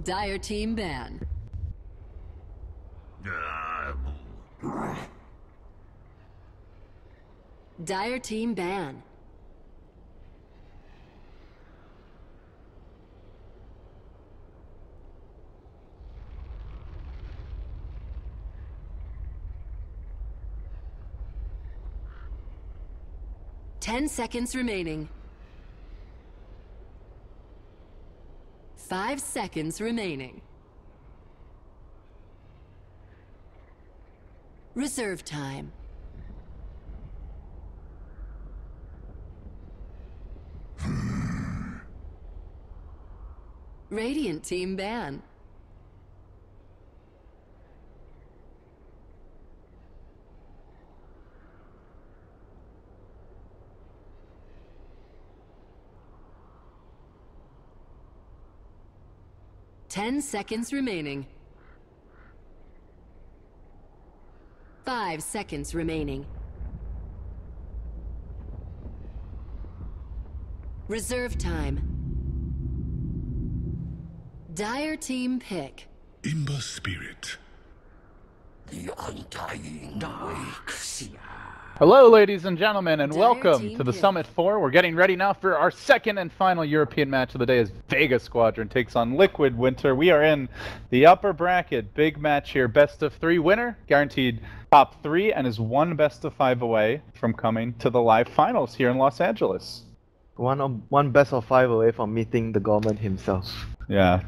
Dire team ban. Dire team ban. Ten seconds remaining. 5 seconds remaining. Reserve time. Radiant team ban. Ten seconds remaining. 5 seconds remaining. Reserve time. Dire team pick. Imba spirit. The undying wakes. Hello, ladies and gentlemen, and Dire welcome team to the pick. Summit 4. We're getting ready now for our second and final European match of the day as Vega Squadron takes on Liquid Winter. We are in the upper bracket. Big match here. Best of 3 winner, guaranteed top 3, and is one best of 5 away from coming to the live finals here in Los Angeles. One best of 5 away from meeting the government himself. Yeah.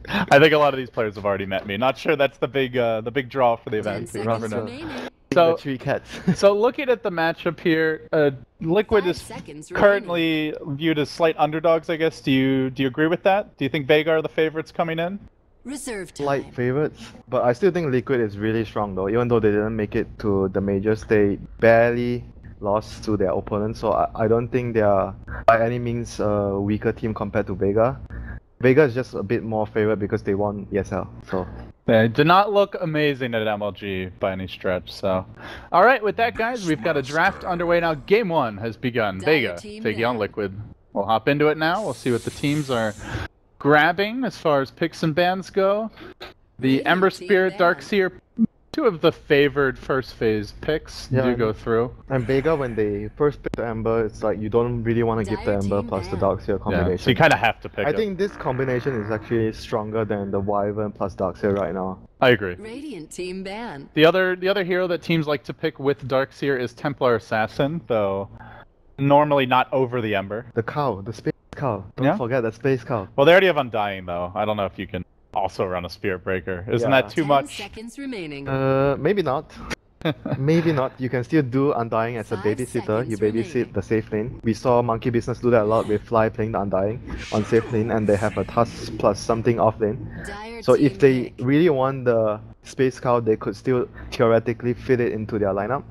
I think a lot of these players have already met me. Not sure that's the big draw for the 10 event. You never seconds know. remaining. So- The 3 cats. So looking at the matchup here, Liquid 5 is seconds currently viewed as slight underdogs, I guess. Do you agree with that? Do you think Vega are the favorites coming in? Reserve time. Light favorites, but I still think Liquid is really strong though. Even though they didn't make it to the majors, they barely lost to their opponents. So I don't think they are by any means a weaker team compared to Vega. Vega is just a bit more favorite because they won ESL. So They did not look amazing at MLG by any stretch. So, all right, with that, guys, we've got a draft underway now. Game 1 has begun. Dire Vega team taking on ban. Liquid. We'll hop into it now. We'll see what the teams are grabbing as far as picks and bans go. The Radiant Ember team Spirit, ban. Darkseer, two of the favored first phase picks Yeah. do go through. and Vega, when they first pick the Ember, it's like you don't really want to give the Dire Ember team plus the ban. Darkseer Yeah, combination. so you kind of have to pick I it. think this combination is actually stronger than the Wyvern plus Darkseer right now. I agree. Radiant team ban. The other hero that teams like to pick with Darkseer is Templar Assassin, though normally not over the Ember. The cow, the space cow. Don't Yeah? forget the space cow. Well, they already have Undying, though. I don't know if you can also run a Spirit Breaker. Isn't Yeah. that too 10 much? seconds remaining. Maybe not. Maybe not. You can still do Undying as a 5 babysitter. You seconds babysit remaining. the safe lane. We saw Monkey Business do that a lot with Fly playing the Undying on safe lane, and they have a Tusk plus something off lane. Dire So team if they pick. really want the space cow, they could still theoretically fit it into their lineup.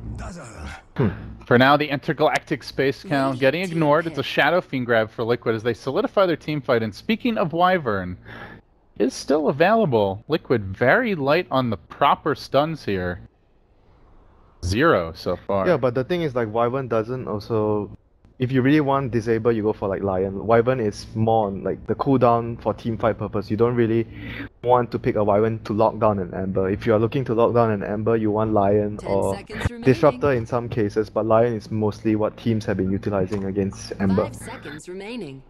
For now, the Intergalactic Space Count getting Team ignored. It's a pick. Shadow Fiend grab for Liquid as they solidify their team fight. And speaking of Wyvern, is still available. Liquid very light on the proper stuns here. 0 so far. Yeah, but the thing is, like, Wyvern doesn't also. If you really want disable, you go for like Lion. Wyvern is more on like the cooldown for team fight purpose. You don't really want to pick a Wyvern to lock down an Ember. If you are looking to lock down an Ember, you want Lion 10 or seconds remaining. Disruptor in some cases, but Lion is mostly what teams have been utilizing against Ember. 5 seconds remaining.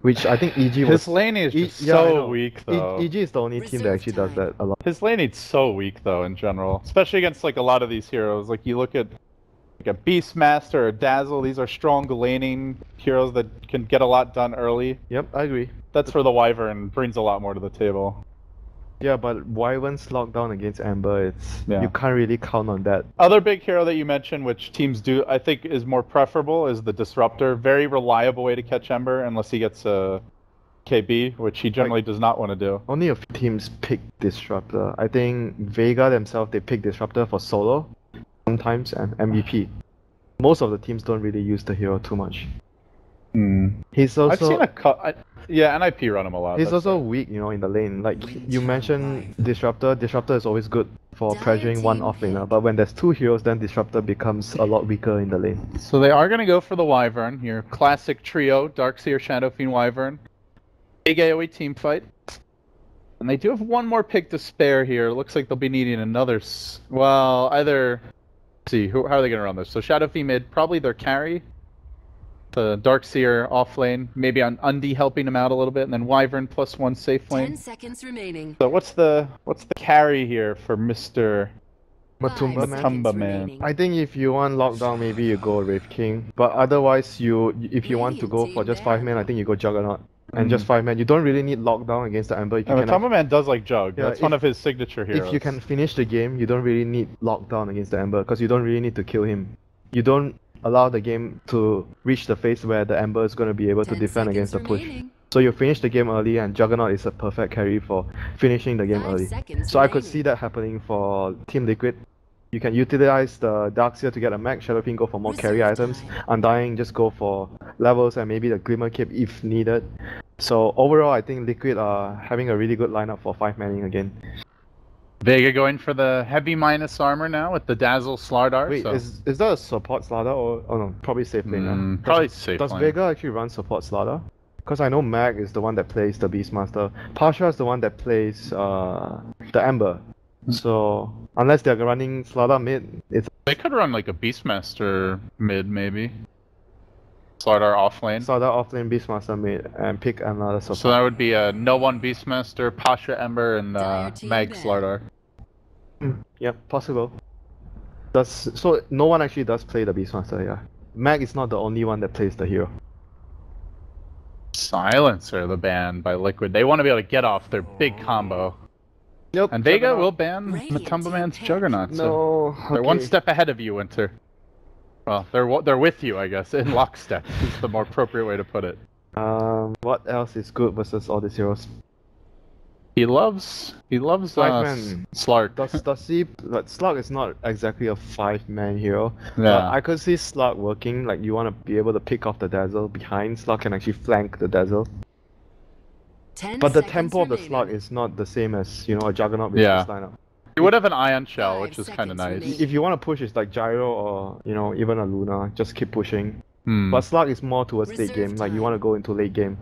Which I think EG was. His lane is E- just yeah, I so know. weak, though. EG is the only team that Reserve actually does time. that a lot. His lane is so weak, though, in general. Especially against like a lot of these heroes. Like you look at like a Beastmaster or Dazzle. These are strong laning heroes that can get a lot done early. Yep, I agree. That's where the Wyvern brings a lot more to the table. Yeah, but Wyvern's lockdown against Ember, it's Yeah. you can't really count on that. Other big hero that you mentioned, which teams do, I think, is more preferable, is the Disruptor. Very reliable way to catch Ember, unless he gets a KB, which he generally does not want to do. Only a few teams pick Disruptor. I think Vega themselves, they pick Disruptor for solo sometimes and MVP. Most of the teams don't really use the hero too much. He's also I've seen yeah, and IP run him a lot. he's that's also it. weak, in the lane. Like you mentioned Disruptor. Disruptor is always good for Dire pressuring one team offlaner, pick. but when there's 2 heroes, then Disruptor becomes a lot weaker in the lane. So they are going to go for the Wyvern here. Classic trio, Darkseer, Shadow Fiend, Wyvern. Big AoE team fight. And they do have one more pick to spare here. It looks like they'll be needing another... Well, either... Let's see, how are they going to run this? So Shadow Fiend mid, probably their carry. The Darkseer off lane, maybe on Undy helping him out a little bit, and then Wyvern +1 safe lane. 10 seconds remaining. So what's the carry here for Mr. Matumba Man. Matumba Man. I think if you want lockdown, maybe you go Wraith King. But otherwise, if you want to go for just 5 man, I think you go Juggernaut. And just 5 man. You don't really need lockdown against the Ember. Matumba Man does like Jug. Yeah, That's one of his signature heroes. If you can finish the game, you don't really need lockdown against the Ember, because you don't really need to kill him. You don't allow the game to reach the phase where the Ember is going to be able to defend against the push. So you finish the game early, and Juggernaut is a perfect carry for finishing the game early. So I could see that happening for Team Liquid. You can utilize the Darkseer to get a mech, Shadow Fiend go for more carry items, Undying just go for levels and maybe the Glimmer Cape if needed. So overall, I think Liquid are having a really good lineup for 5 manning again. Vega going for the heavy minus armor now with the Dazzle Slardar. Wait, so. is that a support Slardar or... Oh no, probably safe lane. Probably safe Does lane. Vega actually run support Slardar? Because I know Mag is the one that plays the Beastmaster. Pasha is the one that plays the Ember. So, unless they're running Slardar mid, it's... They could run like a Beastmaster mid, maybe. Slardar off lane. Slardar offlane, Beastmaster mid, and pick another support. So that would be a no one Beastmaster, Pasha Ember, and Mag Slardar. Yeah, possible. So no one actually does play the Beastmaster, yeah. Mag is not the only one that plays the hero. Silencer, the ban by Liquid. They want to be able to get off their big combo. Yep. And Vega Juggernaut. will ban Matumba Man's Juggernaut. So No, they're one step ahead of you, Winter. Well, they're with you, I guess, in lockstep. Is the more appropriate way to put it. What else is good versus all these heroes? He loves Five-man. Slark. Does he? But Slug is not exactly a 5-man hero. Yeah. But I could see Slug working. Like you want to be able to pick off the Dazzle behind. Slug can actually flank the Dazzle. 10 But the seconds tempo of the remaining. Slug is not the same as a Juggernaut with Yeah. this lineup. He would have an Ion Shell, 5 which is kind of seconds nice. remaining. If you want to push, it's like Gyro or even a Luna. Just keep pushing. Hmm. But Slug is more towards late Reserve game. Like you time. want to go into late game.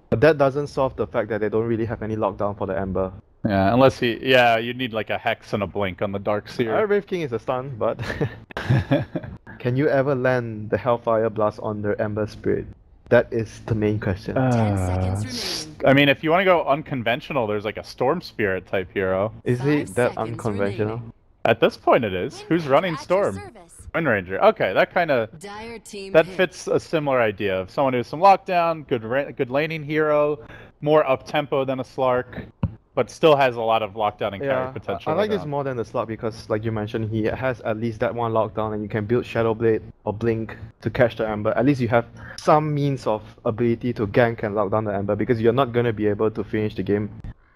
But that doesn't solve the fact that they don't really have any lockdown for the Ember. Yeah, unless you'd need like a Hex and a Blink on the Darkseer. Wraith King is a stun, but can you ever land the Hellfire Blast on the Ember Spirit? That is the main question. 10 seconds remaining. I mean, if you want to go unconventional, there's like a Storm Spirit type hero. Is 5 it that seconds unconventional? remaining. At this point, it is. Who's running Storm? Wind Ranger. Okay, that kind of Dire team that hit. fits a similar idea of someone who's some lockdown, good laning hero, more up tempo than a Slark, but still has a lot of lockdown and carry Yeah, potential. I like this around. more than the Slug because, like you mentioned, he has at least that one lockdown, and you can build Shadow Blade or Blink to catch the Ember. At least you have some means of ability to gank and lock down the Ember because you're not gonna be able to finish the game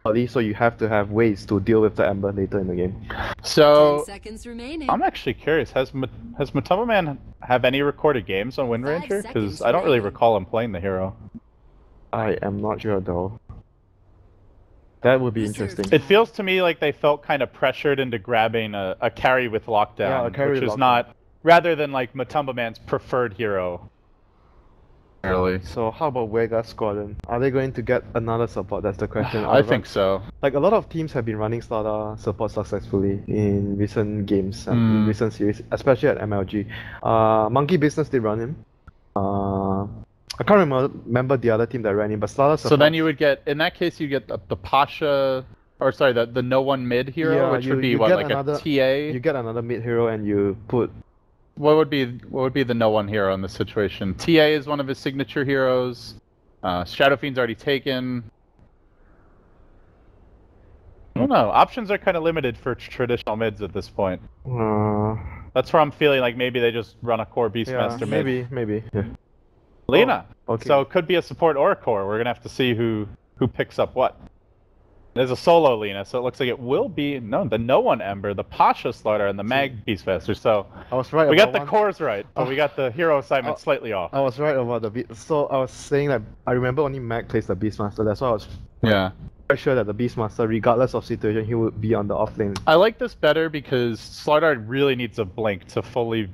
early, so you have to have ways to deal with the Ember later in the game. 10 So seconds remaining. I'm actually curious. Has Matumba Man have any recorded games on Wind 5 Ranger? Because seconds I don't really remaining. recall him playing the hero. I am not sure though. That would be Reserve interesting. time. It feels to me like they felt kind of pressured into grabbing a carry with lockdown, Yeah, a carry which with is lockdown. not rather than like Matumba Man's preferred hero. Really? So how about Vega Squadron? Are they going to get another support? That's the question. I think so. Like a lot of teams have been running Slardar support successfully in recent games and in recent series, especially at MLG. Monkey Business did run him. I can't remember the other team that ran him, but Slardar support. So then you would get, in that case, you get the Pasha, or sorry, the no one mid hero, Yeah, which would be you what, get like another- a TA. You get another mid hero and you put. What would be the no one hero in this situation? TA is one of his signature heroes. Shadow Fiend's already taken. I don't know. Options are kind of limited for traditional mids at this point. That's where I'm feeling like maybe they just run a core Yeah, Beastmaster mid. maybe. Yeah. Lena. Okay. So it could be a support or a core. We're gonna have to see who picks up what. There's a solo Lena, so it looks like it will be the no one Ember, the Pasha Slardar, and the Mag Beastmaster. So I was right. we got about the one. cores right, but we got the hero assignment slightly off. I was right about the beat. So I was saying that I remember only Mag plays the Beastmaster. That's why I was Yeah. quite sure that the Beastmaster, regardless of situation, he would be on the off lane. I like this better because Slardar really needs a blink to fully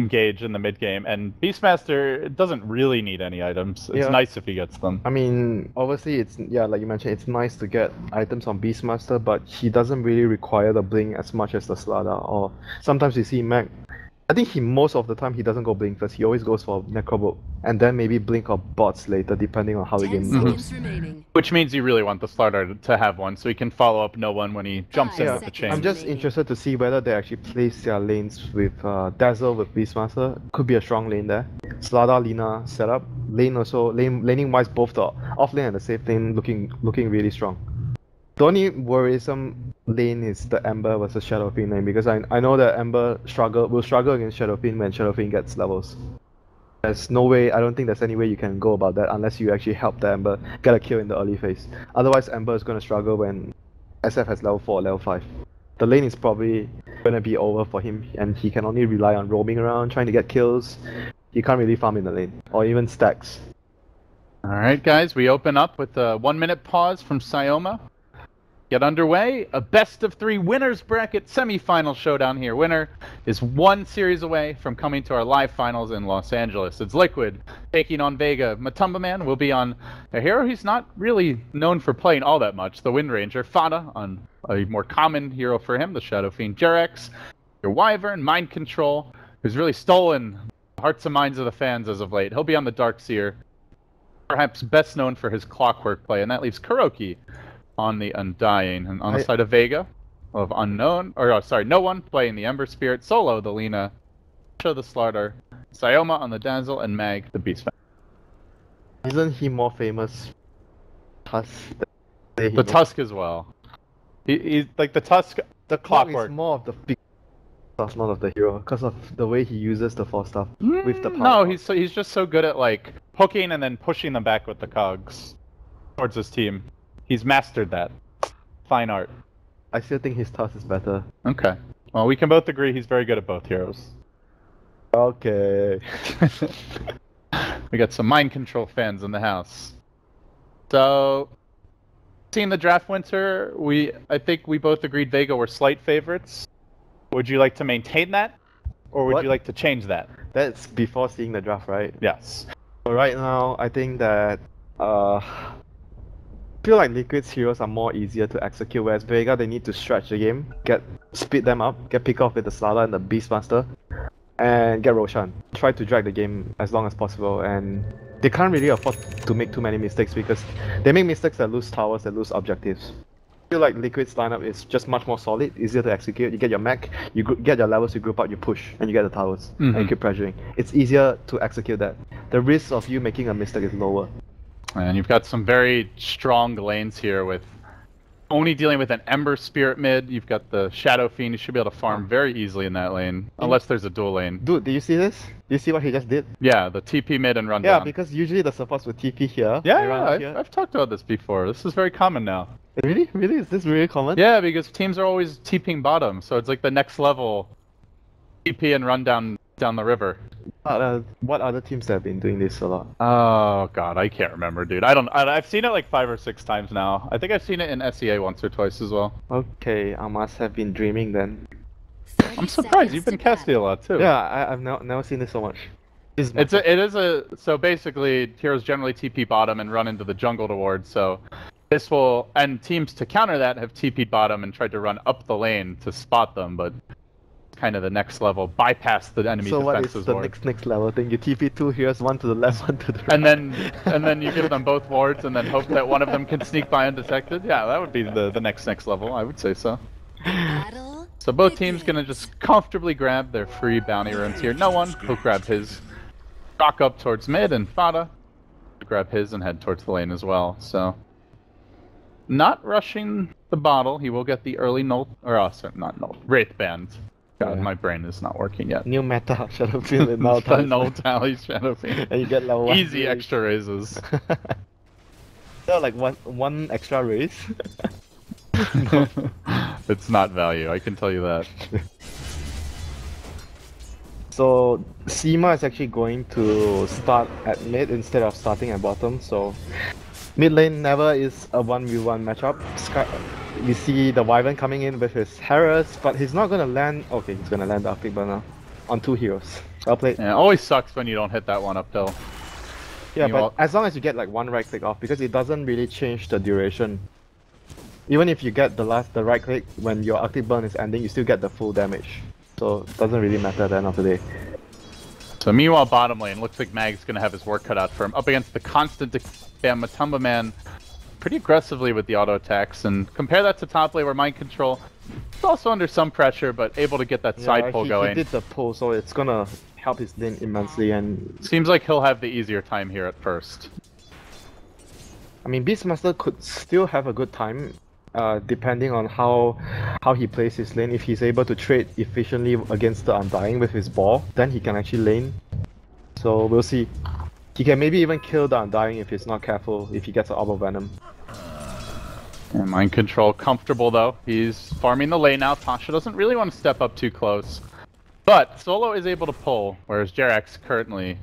engage in the mid game, and Beastmaster doesn't really need any items. It's Yeah. nice if he gets them. I mean, obviously, it's yeah, like you mentioned, it's nice to get items on Beastmaster, but he doesn't really require the blink as much as the Slada. Or sometimes you see Mac. I think most of the time he doesn't go blink first. He always goes for Necrobook and then maybe blink or bots later, depending on how the 10 game seconds goes. remaining. Which means you really want the starter to have one, so he can follow up no one when he jumps in Yeah, with the chain. I'm just interested to see whether they actually place their lanes with Dazzle with Beastmaster. Could be a strong lane there. Slada, Lina setup. Laning wise, both the off lane and the safe lane looking really strong. The only worrisome lane is the Ember versus Shadowfiend lane, because I know that Ember will struggle against Shadowfiend when Shadowfiend gets levels. There's no way, I don't think there's any way you can go about that unless you actually help the Ember get a kill in the early phase. Otherwise, Ember is going to struggle when SF has level 4 or level 5. The lane is probably going to be over for him, and he can only rely on roaming around, trying to get kills. He can't really farm in the lane, or even stacks. Alright guys, we open up with a 1 minute pause from Syoma. Get underway, a best of 3 winners bracket semi-final showdown here. Winner is 1 series away from coming to our live finals in Los Angeles. It's Liquid taking on Vega. Matumba Man will be on a hero he's not really known for playing all that much, the Wind Ranger. Fada on a more common hero for him, the Shadow Fiend Jerex. Your Wyvern, Mind Control, who's really stolen the hearts and minds of the fans as of late. He'll be on the Darkseer, perhaps best known for his Clockwork play, and that leaves Kuroki on the Undying. And on the side of Vega, of Unknown, no one playing the Ember Spirit, Solo the Lina, Show the Slaughter, Syoma on the Dazzle, and Mag the Beast. Isn't he more famous? Tusk. The Tusk as well. He's like the Tusk, The Clock is Clockwork. more of the big stuff, not of the hero, because of the way he uses the 4 stuff with the power. No, he's just so good at like hooking and then pushing them back with the cogs towards his team. He's mastered that. Fine art. I still think his Tusk is better. Okay. Well, we can both agree he's very good at both heroes. Okay. We got some mind control fans in the house. So, seeing the draft winter, I think we both agreed Vega were slight favorites. Would you like to maintain that, or would What? you like to change that? That's before seeing the draft, right? Yes. So right now, I think that I feel like Liquid's heroes are more easier to execute, whereas Vega, they need to stretch the game, speed them up, get pick off with the Slada and the Beastmaster, and get Roshan. Try to drag the game as long as possible, and they can't really afford to make too many mistakes because they make mistakes that lose towers, that lose objectives. I feel like Liquid's lineup is just much more solid, easier to execute. You get your mech, you get your levels, you group up, you push, and you get the towers, and you keep pressuring. It's easier to execute that. The risk of you making a mistake is lower. And you've got some very strong lanes here with only dealing with an Ember Spirit mid. You've got the Shadow Fiend. You should be able to farm very easily in that lane, unless there's a dual lane. Dude, did you see this? Did you see what he just did? Yeah, the TP mid and run Yeah, down. because usually the supports would TP here. Yeah, they run up yeah, here. I've talked about this before. This is very common now. Really? Really? Is this really common? Yeah, because teams are always TPing bottom, so it's like the next level TP and run down the river. What other teams have been doing this a lot? Oh god, I can't remember, dude. I've seen it like 5 or 6 times now. I think I've seen it in SEA once or twice as well. Okay, I must have been dreaming then. 30 I'm surprised you've been seconds to casting a lot too. Yeah, I've never seen this so much. So basically heroes generally TP bottom and run into the jungle towards, so this will, and teams to counter that have TP'd bottom and tried to run up the lane to spot them, but kind of the next level, bypass the enemy So what defenses is the ward. next level thing? You TP 2 heroes, one to the left, one to the right. And then you give them both wards and then hope that one of them can sneak by undetected. Yeah, that would be the next level, I would say so. battle. So both teams gonna just comfortably grab their free bounty runes here. No one will grab his, rock up towards mid, and Fada will grab his and head towards the lane as well. So not rushing the bottle. He will get the early Wraith Band. God, Yeah. my brain is not working yet. New meta Shadowfield and now The null tally Shadow Fiend. and you get level 1. Easy extra raises. So like one extra raise. It's not value, I can tell you that. So Seema is actually going to start at mid instead of starting at bottom, so mid lane never is a 1v1 matchup. You see the Wyvern coming in with his Harris, but he's not gonna land. Okay, he's gonna land the Arctic Burner on 2 heroes. Well played. Yeah, it always sucks when you don't hit that one up though. Yeah, but Meanwhile- as long as you get like one right click off, because it doesn't really change the duration. Even if you get the right click when your active burn is ending, you still get the full damage. So it doesn't really matter at the end of the day. So meanwhile, bottom lane, looks like Mag's gonna have his work cut out for him. Up against the constant Matumba Man pretty aggressively with the auto attacks, and compare that to top lane where Mind Control is also under some pressure, but able to get that side pull going. He did the pull, so it's gonna help his lane immensely, and Seems like he'll have the easier time here at first. I mean, Beastmaster could still have a good time, depending on how he plays his lane. If he's able to trade efficiently against the Undying with his ball, then he can actually lane. So we'll see. He can maybe even kill the Undying if he's not careful, if he gets an Orb of Venom. And Mind Control comfortable though. He's farming the lane now. Tasha doesn't really want to step up too close. But Solo is able to pull, whereas Jerax currently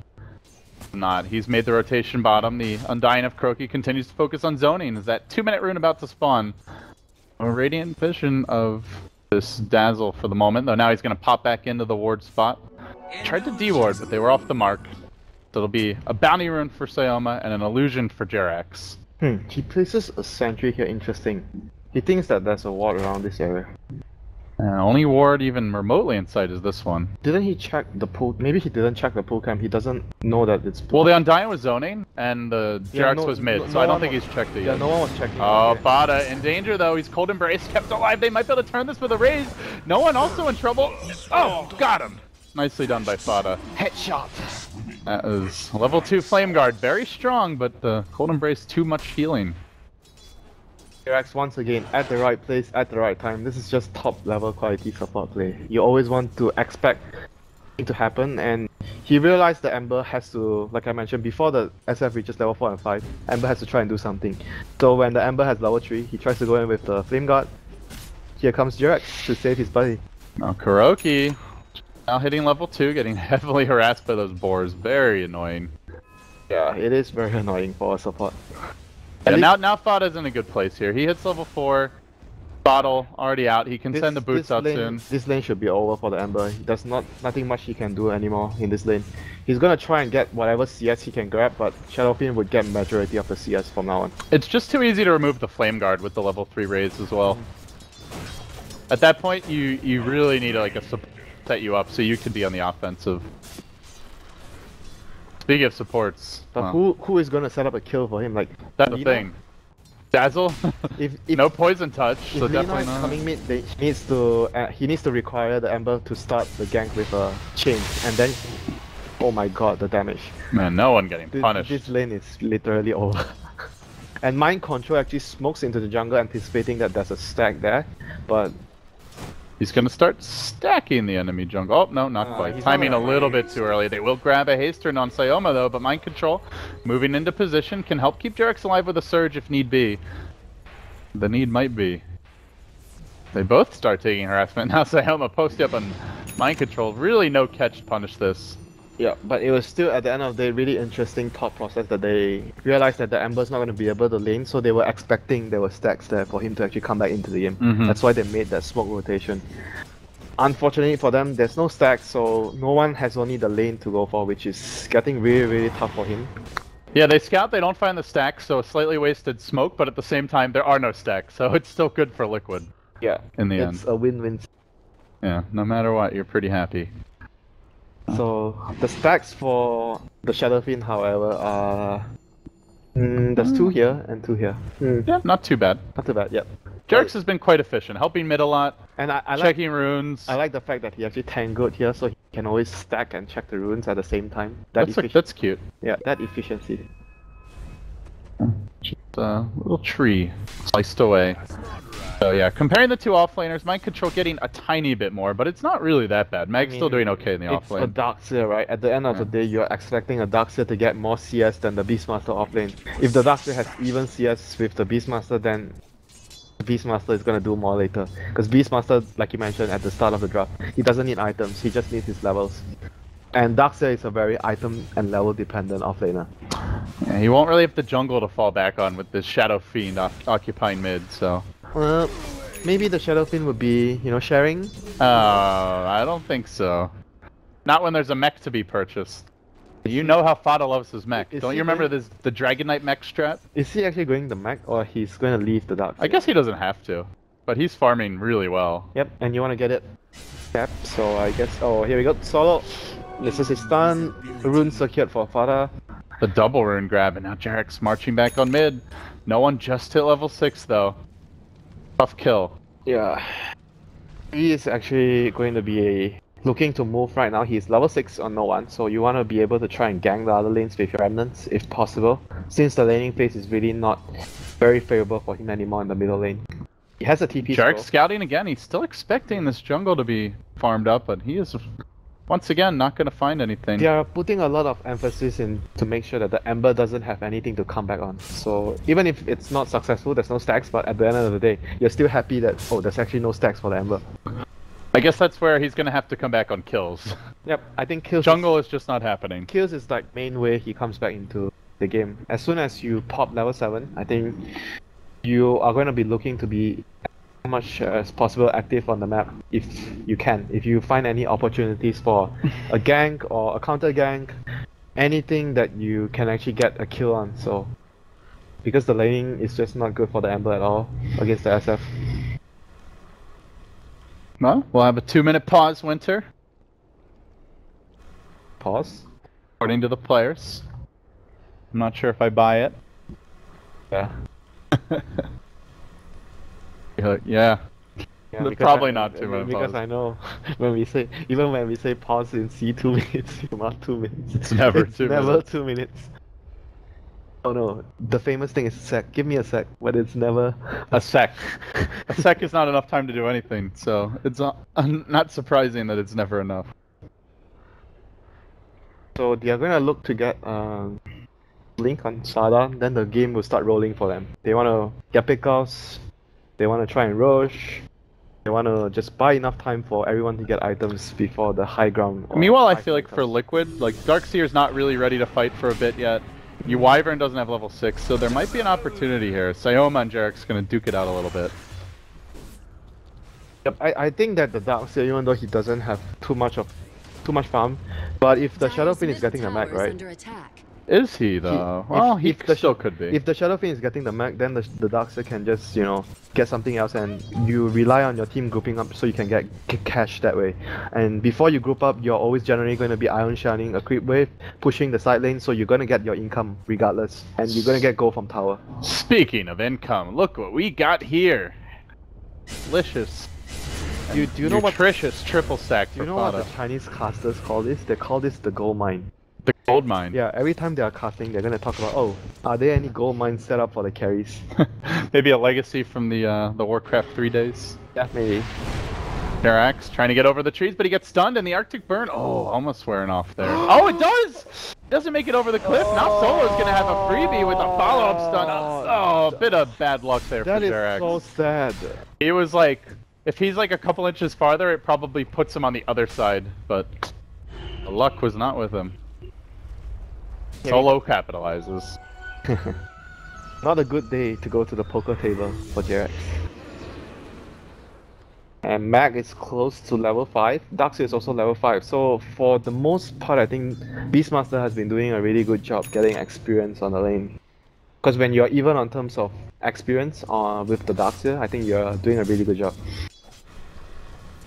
not. He's made the rotation bottom. The Undying of Croaky continues to focus on zoning. Is that 2-minute rune about to spawn? A Radiant Vision of this Dazzle for the moment, though now he's going to pop back into the ward spot. Tried to de-ward, but they were off the mark. So it'll be a Bounty Rune for Sayoma and an Illusion for Jerax. He places a sentry here, interesting. He thinks that there's a ward around this area. And only ward even remotely in sight is this one. Didn't he check the pool? Maybe he didn't check the pool cam. He doesn't know that it's Well, the Undying was zoning, and the Jerax no- was mid, no- so no I don't one think was- he's checked it Yeah, yet. no one was checking. Oh, Okay. Bada in danger though. He's Cold Embrace, kept alive. They might be able to turn this with a raise. No one also in trouble. Oh, got him. Nicely done by Fada. Headshot! That is level 2 Flame Guard. Very strong, but the Cold Embrace too much healing. Jerax once again at the right place at the right time. This is just top level quality support play. You always want to expect it to happen, and he realized the Ember has to, like I mentioned before, the SF reaches level 4 and 5, Ember has to try and do something. So when the Ember has level 3, he tries to go in with the Flame Guard. Here comes Jerax to save his buddy. Now Kuroki now hitting level 2, getting heavily harassed by those boars. Very annoying. Yeah, it is very annoying for a support. Yeah, least- now Fada's in a good place here. He hits level 4. Bottle already out. He can send the boots out soon. This lane should be over for the Ember. There's nothing much he can do anymore in this lane. He's gonna try and get whatever CS he can grab, but Shadowfiend would get majority of the CS from now on. It's just too easy to remove the Flame Guard with the level 3 raise as well. At that point, you really need like a support to set you up so you can be on the offensive. Speaking of supports, But well, who is gonna set up a kill for him? Like that's the Lina? thing. Dazzle, If no poison touch, if so Lina definitely is not. coming mid, he needs to require the Ember to start the gank with a chain, and then oh my god, the damage. Man, no one getting This, punished. this lane is literally over. And Mind Control actually smokes into the jungle, anticipating that there's a stack there, but He's gonna start stacking the enemy jungle. Oh, no, not quite. he's not Timing a gonna- little bit too early. They will grab a haste turn on Sayoma though, but Mind Control, moving into position, can help keep Jerax alive with a surge if need be. The need might be. They both start taking harassment. Now Sayoma post up on Mind Control. Really no catch to punish this. yeah, but it was still at the end of the day really interesting thought process that they realized that the Ember's not going to be able to lane, so they were expecting there were stacks there for him to actually come back into the game. Mhm. That's why they made that smoke rotation. Unfortunately for them, there's no stacks, so no one has only the lane to go for, which is getting really tough for him. Yeah, they scout, they don't find the stacks, so slightly wasted smoke, but at the same time there are no stacks, so it's still good for Liquid. Yeah, In the it's end. a win-win. Yeah, no matter what, you're pretty happy. So the stacks for the Shadowfiend, however, are there's 2 here and 2 here. Yeah, not too bad. Not too bad. Yep. Jerax has been quite efficient, helping mid a lot, And I like checking runes. I like the fact that he actually tangled here, so he can always stack and check the runes at the same time. That's cute. Yeah, that efficiency. Just a little tree sliced away. So yeah, comparing the two offlaners, Mind Control getting a tiny bit more, but it's not really that bad. Mag's still doing okay in the It's a offlane. Darkseer, right? At the end of the day, you're expecting a Darkseer to get more CS than the Beastmaster offlane. If the Darkseer has even CS with the Beastmaster, then the Beastmaster is gonna do more later. Because Beastmaster, like you mentioned at the start of the draft, he doesn't need items, he just needs his levels. And Darkseer is a very item and level dependent offlaner. Yeah, he won't really have the jungle to fall back on with this Shadow Fiend occupying mid, so... Maybe the Shadowfiend would be, sharing. I don't think so. Not when there's a mech to be purchased. You know how Fada loves his mech. Is Don't he you remember going- the Dragon Knight mech strat? Is he actually going the mech or he's going to leave the dark? I guess he doesn't have to, but he's farming really well. Yep, and you want to get it. Yep, so I guess. Oh, here we go. Solo. This is his stun. Rune secured for Fada. The double rune grab, and now Jarek's marching back on mid. No one just hit level 6 though. Tough kill. Yeah. He is actually going to be looking to move right now. He's level 6 on no one, so you want to be able to try and gang the other lanes with your remnants if possible, since the laning phase is really not very favorable for him anymore in the middle lane. He has a TP Jarek's still. scouting again. He's still expecting this jungle to be farmed up, but he is once again not going to find anything. They are putting a lot of emphasis in to make sure that the Ember doesn't have anything to come back on. So even if it's not successful, there's no stacks, but at the end of the day, you're still happy that, oh, there's actually no stacks for the Ember. I guess that's where he's going to have to come back on kills. Yep, I think kills Jungle is just not happening. kills is like main way he comes back into the game. As soon as you pop level 7, I think you are going to be looking to be as much as possible active on the map if you can. If you find any opportunities for a gank or a counter gank, anything that you can actually get a kill on. So because the laning is just not good for the Ember at all against the SF. Well, we'll have a 2-minute pause, Winter, Pause. according to the players. I'm not sure if I buy it. Yeah. Yeah. Yeah, There's because probably not 2 minute because pause. I know when we say pause in C 2 minutes, it's not 2 minutes. It's never It's 2 never minutes. 2 minutes. Oh no, the famous thing is sec. Give me a sec, but it's never A sec. A sec is not enough time to do anything, so it's not surprising that it's never enough. So they are gonna look to get Link on Sada, then the game will start rolling for them. They wanna get pickoffs, they wanna try and rush, they wanna just buy enough time for everyone to get items before the high ground. or Meanwhile, I high feel like ground for comes. Liquid, like Darkseer's not really ready to fight for a bit yet. Your Wyvern doesn't have level 6, so there might be an opportunity here. Sayoma and Jarek's gonna duke it out a little bit. Yep, I think that the Darkseer, even though he doesn't have too much farm, but if the Shadowfin is getting the mech, right? Under attack. Is he though? Well, he if the still could be. If the Shadowfin is getting the mech, then the Darkseer can just, you know, get something else, and you rely on your team grouping up so you can get cash that way. And before you group up, you're always generally going to be Iron Shining a creep wave, pushing the side lane, so you're going to get your income regardless, and you're going to get gold from tower. Speaking of income, look what we got here. Delicious. Do you know what? Nutritious triple stack Do for you know what Fada. the Chinese casters call this? They call this the gold mine. The gold mine. Yeah, every time they are casting, they're gonna talk about, oh, are there any gold mines set up for the carries? Maybe a legacy from the Warcraft 3 days. Yeah, maybe. Jerax trying to get over the trees, but he gets stunned, and the Arctic Burn, almost wearing off there. Oh, it does! Doesn't make it over the cliff. Now Solo's gonna have a freebie with a follow-up stun. Oh, a bit of bad luck there That for is Jerax. so sad. He was like, if he's like a couple inches farther, it probably puts him on the other side, but the luck was not with him. Yeah, Solo capitalizes. Not a good day to go to the poker table for Jared. And Mag is close to level 5. Darkseer is also level 5. So for the most part, I think Beastmaster has been doing a really good job getting experience on the lane. Because when you're even on terms of experience with the Darkseer, I think you're doing a really good job.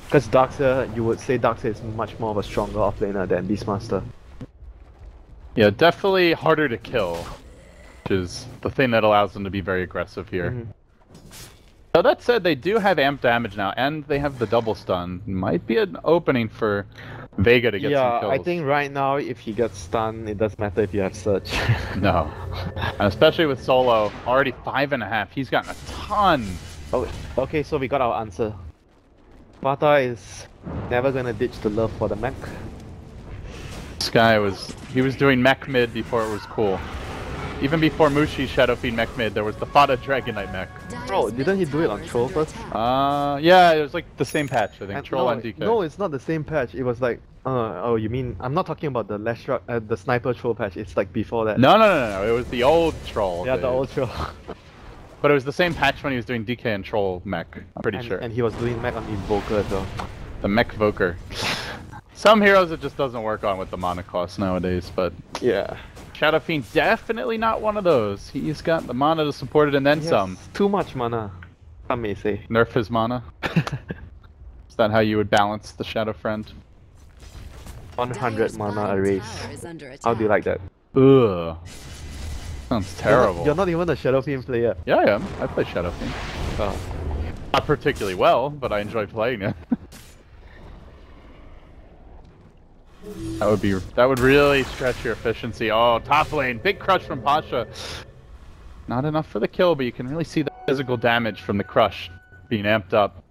Because Darkseer, you would say Darkseer is much more of a stronger offlaner than Beastmaster. Yeah, definitely harder to kill, which is the thing that allows them to be very aggressive here. Mhm. So that said, they do have amp damage now, and they have the double stun. Might be an opening for Vega to get some kills. I think right now, if he gets stunned, it doesn't matter if you have Surge. No. And especially with Solo, already 5.5. He's gotten a ton. Oh, okay, so we got our answer. Vata is never gonna ditch the love for the mech. This guy he was doing mech mid before it was cool. Even before Mushi's Shadow Fiend mech mid, there was the Fada Dragon Knight mech. Bro, didn't he do it on Troll first? Yeah, it was like the same patch, I think. And Troll no, and DK. no, it's not the same patch. It was like, oh, you mean, I'm not talking about the the Sniper Troll patch. It's like before that. No, it was the old Troll. Yeah, the days. old Troll. But it was the same patch when he was doing DK and Troll mech, I'm pretty and, sure. And he was doing mech on Invoker as well. The mech Voker. Some heroes it just doesn't work on with the mana cost nowadays, but Yeah. Shadow Fiend definitely not one of those. He's got the mana to support it and then some. Too much mana, some may say. Nerf his mana. Is that how you would balance the Shadow Friend? 100 mana a race. How do you like that? Ugh. Sounds terrible. You're not even a Shadow Fiend player. Yeah, I am. I play Shadow Fiend. Oh. Not particularly well, but I enjoy playing it. That would really stretch your efficiency. Oh, top lane, big crush from Pasha. Not enough for the kill, but you can really see the physical damage from the crush being amped up.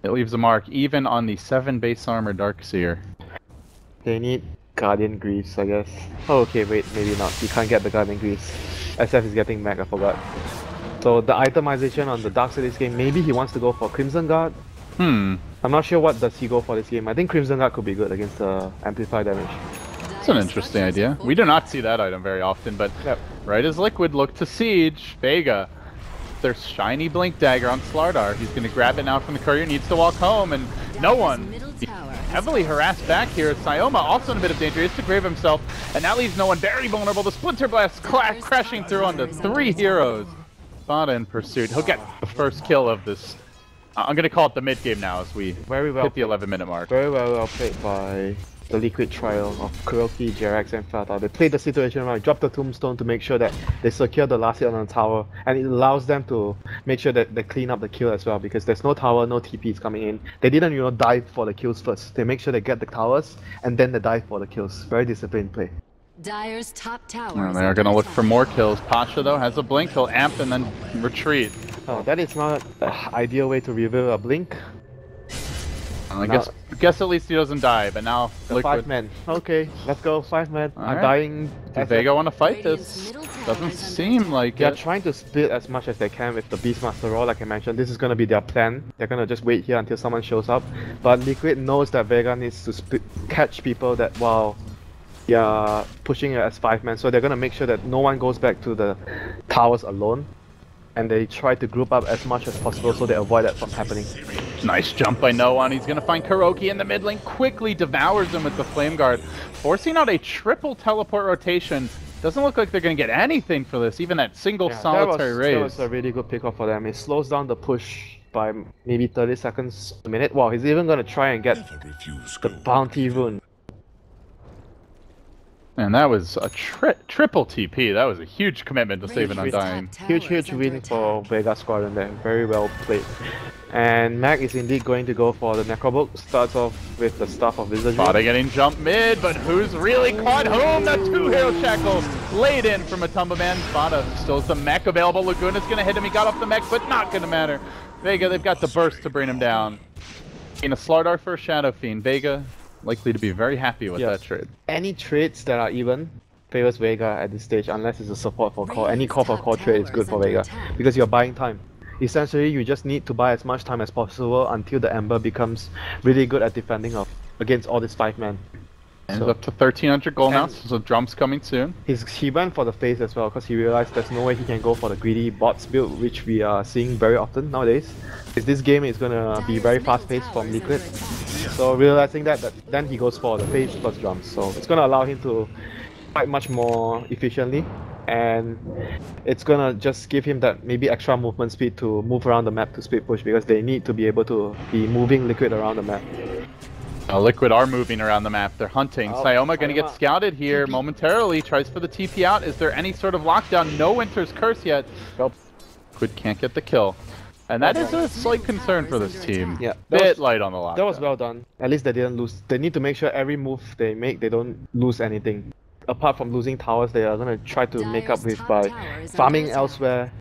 It leaves a mark even on the 7 base armor Darkseer. They need Guardian Greaves, I guess. Oh, okay, wait, maybe not. You can't get the Guardian Greaves. SF is getting mech, I forgot. So the itemization on the Darkseer this game, maybe he wants to go for Crimson Guard. I'm not sure what does he go for this game. I think Crimson Guard could be good against amplify damage. It's an interesting idea. We do not see that item very often, but right as Liquid look to siege Vega, their shiny Blink Dagger on Slardar. He's going to grab it now from the courier, needs to walk home, and no one. Heavily harassed back here. Syoma also in a bit of danger. He has to grave himself, and that leaves no one very vulnerable. The Splinter Blast crashing through onto 3 heroes. Spot in pursuit. He'll get the first kill of this. I'm going to call it the mid game now as we hit the 11-minute mark. Very well played by the Liquid trio of Kuroki, Jerax, and Fata. They played the situation right, dropped the tombstone to make sure that they secure the last hit on the tower, and it allows them to make sure that they clean up the kill as well, because there's no tower, no TPs coming in. They didn't, dive for the kills first. They make sure they get the towers, and then they dive for the kills. Very disciplined play. Dyer's top tower. Well, they are going to look for more kills. Pasha, though, has a blink. He'll amp and then retreat. Oh, that is not the ideal way to reveal a blink. I guess at least he doesn't die, but now the 5 men. Okay, let's go, 5 men. I'm right. Dying. Do Vega want to fight this? Doesn't seem like They're it. trying to split as much as they can with the Beastmaster Roar, like I mentioned. This is going to be their plan. They're going to just wait here until someone shows up. But Liquid knows that Vega needs to catch people that while they're pushing it as 5 men. So they're going to make sure that no one goes back to the towers alone. And they try to group up as much as possible so they avoid that from happening. Nice jump by Noan. He's going to find Kuroki in the mid lane, quickly devours him with the Flame Guard, forcing out a triple teleport rotation. Doesn't look like they're going to get anything for this, even that single solitary raise. That was a really good pickup for them. It slows down the push by maybe 30 seconds a minute. Wow, he's even going to try and get the bounty rune. And that was a triple TP. That was a huge commitment to save an Undying. Huge win for Vega Squadron there. Very well played. And Mac is indeed going to go for the Necrobook. Starts off with the Staff of Wizardry. Spada getting jumped mid, but who's really caught home? The 2-hero shackle laid in from a Tumbaman. Spada still has the mech available. Laguna's going to hit him. He got off the mech, but not going to matter. Vega, they've got the burst to bring him down. In a Slardar for a Shadow Fiend. Vega likely to be very happy with that trade. Any trades that are even favors Vega at this stage, unless it's a support for core. Any core for core trade is good for Vega, because you're buying time. Essentially, you just need to buy as much time as possible until the Ember becomes really good at defending against all these 5 men. And up to 1300 gold now, so drums coming soon. He went for the phase as well, because he realized there's no way he can go for the greedy bots build, which we are seeing very often nowadays. This game is going to be very fast paced from Liquid. So realizing that, then he goes for the phase plus drums. So it's going to allow him to fight much more efficiently. And it's going to just give him that maybe extra movement speed to move around the map to speed push, because they need to be able to be moving Liquid around the map. Liquid are moving around the map. They're hunting. Syoma going to get scouted here momentarily. Tries for the TP out. Is there any sort of lockdown? No Winter's Curse yet. Nope. Liquid can't get the kill. And that is a slight concern for this team. Yeah, bit light on the lockdown. That was well done. At least they didn't lose. They need to make sure every move they make, they don't lose anything. Apart from losing towers, they are going to try to make up with by farming elsewhere,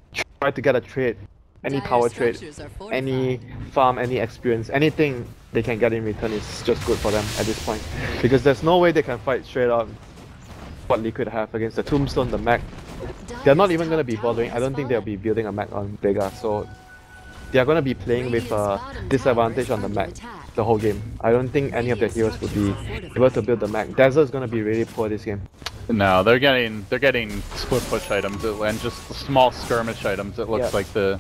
try to get a trade, any tower trade, any farm, any experience, anything they can get in return is just good for them at this point. Because there's no way they can fight straight out what Liquid have against the Tombstone, the mech. They're not even going to be bothering. I don't think they'll be building a mech on Vega, so they are going to be playing with a disadvantage on the mech the whole game. I don't think any of their heroes would be able to build the mech. Dazzle is going to be really poor this game. No, they're getting split push items and just small skirmish items. It looks like the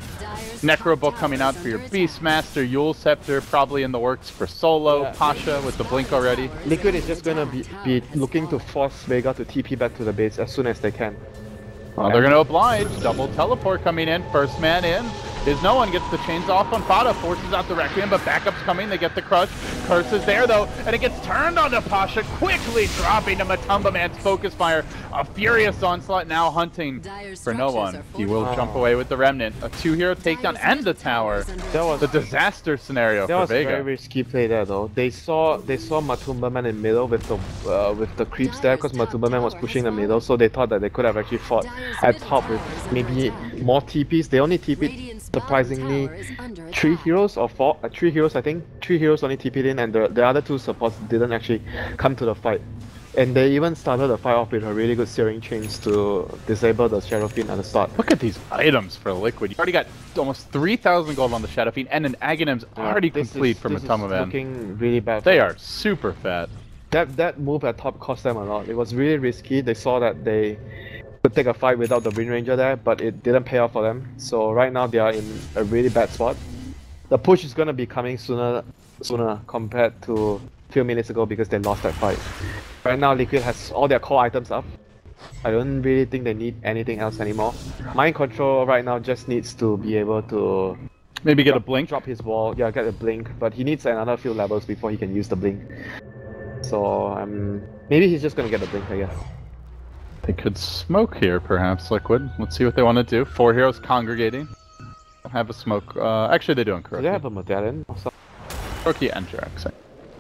Necro Book coming out for your Beastmaster, Yule Scepter probably in the works for solo, Pasha with the blink already. Liquid is just gonna be looking to force Vega to TP back to the base as soon as they can. Well, they're gonna oblige. Double teleport coming in, first man in. Is no one, gets the chains off on Fada, forces out the Requiem, but backup's coming, they get the crush. Curse is there though, and it gets turned onto Pasha, quickly dropping to Matumba Man's focus fire. A furious onslaught now hunting for no one. He will jump away with the remnant. A 2-hero takedown and the tower. That was the disaster scenario for That was Vega. a very risky play there though. They saw Matumba Man in middle with the creeps there because Matumba Man was pushing the middle, so they thought that they could have actually fought at top with maybe more TPs. They only TP'd surprisingly 3 heroes or 4, 3 heroes I think. 3 heroes only TP'd in, and the other 2 supports didn't actually come to the fight. And they even started the fight off with a really good searing chains to disable the Shadow Fiend at the start. Look at these items for Liquid. You already got almost 3,000 gold on the Shadow Fiend, and an Aghanim's already complete for Matumba Man. Looking really bad. They are super fat. That move at top cost them a lot. It was really risky. They saw that they could take a fight without the Wind Ranger there, but it didn't pay off for them. So right now they are in a really bad spot. The push is gonna be coming sooner compared to a few minutes ago because they lost that fight. Right now Liquid has all their core items up. I don't really think they need anything else anymore. Mind Control right now just needs to be able to maybe get a blink. Drop his wall, yeah, get a blink, but he needs another few levels before he can use the blink. So maybe he's just gonna get a blink, I guess. They could smoke here, perhaps, Liquid. Let's see what they want to do. 4 heroes congregating. Don't have a smoke. Actually, they're doing correctly. Do they have a medallion? Rookie and Drax.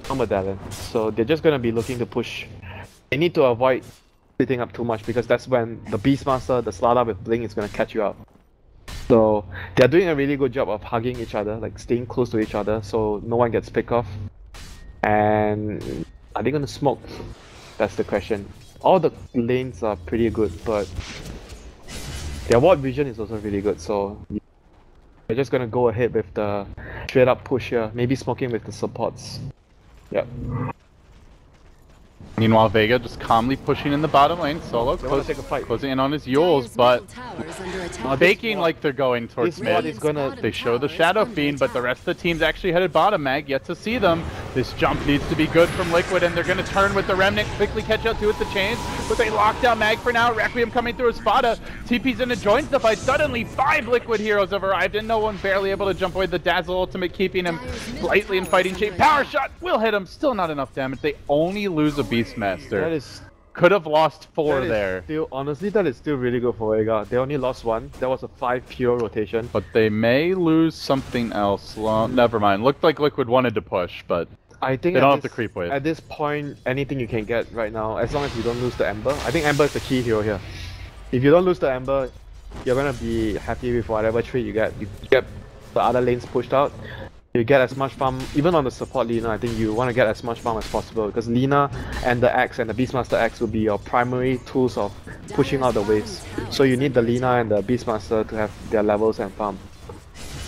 No medallion. So they're just gonna be looking to push. They need to avoid splitting up too much because that's when the Beastmaster, the Slada with Blink is gonna catch you up. So they're doing a really good job of hugging each other, like staying close to each other so no one gets picked off. And are they gonna smoke? That's the question. All the lanes are pretty good, but their ward vision is also really good, so they're just gonna go ahead with the straight up push here, maybe smoking with the supports. Yep. Meanwhile, Vega just calmly pushing in the bottom lane, solo, closing in on his Yules, but faking like they're going towards mid. They show the Shadow Fiend, but the rest of the team's actually headed bottom. Mag yet to see them. This jump needs to be good from Liquid, and they're going to turn with the Remnant, quickly catch up to it, the chains, but they lock down Mag for now. Requiem coming through his Spada. TP's in and joins the fight. Suddenly, 5 Liquid heroes have arrived, and no one barely able to jump away. The Dazzle ultimate keeping him slightly in fighting shape. Power shot will hit him, still not enough damage. They only lose a Beastmaster. Could have lost 4 there. Honestly, that is still really good for Vega. They only lost 1. That was a 5 hero rotation. But they may lose something else. Well, never mind. Looked like Liquid wanted to push, but I think they don't have to creep wave. At this point, anything you can get right now, as long as you don't lose the Ember. I think Ember is the key hero here. If you don't lose the Ember, you're gonna be happy with whatever trade you get. You get the other lanes pushed out. You get as much farm, even on the support Lina, I think you want to get as much farm as possible because Lina and the Axe and the Beastmaster Axe will be your primary tools of pushing out the waves. So you need the Lina and the Beastmaster to have their levels and farm.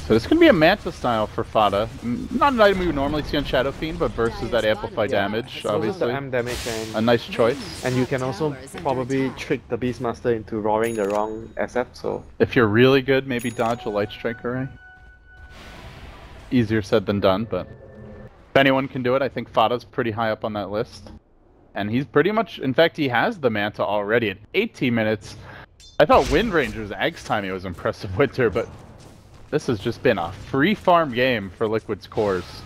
So this can be a Manta style for Fada. Not an item we would normally see on Shadow Fiend, but versus that amplify damage, obviously. The M damage and a nice choice. And you can also probably trick the Beastmaster into roaring the wrong SF, so... If you're really good, maybe dodge a Light Strike Array. Easier said than done, but if anyone can do it, I think Fada's pretty high up on that list. And he's pretty much, in fact, he has the Manta already at 18 minutes. I thought Wind Ranger's Ag's timing was impressive, Winter, but this has just been a free farm game for Liquid's cores.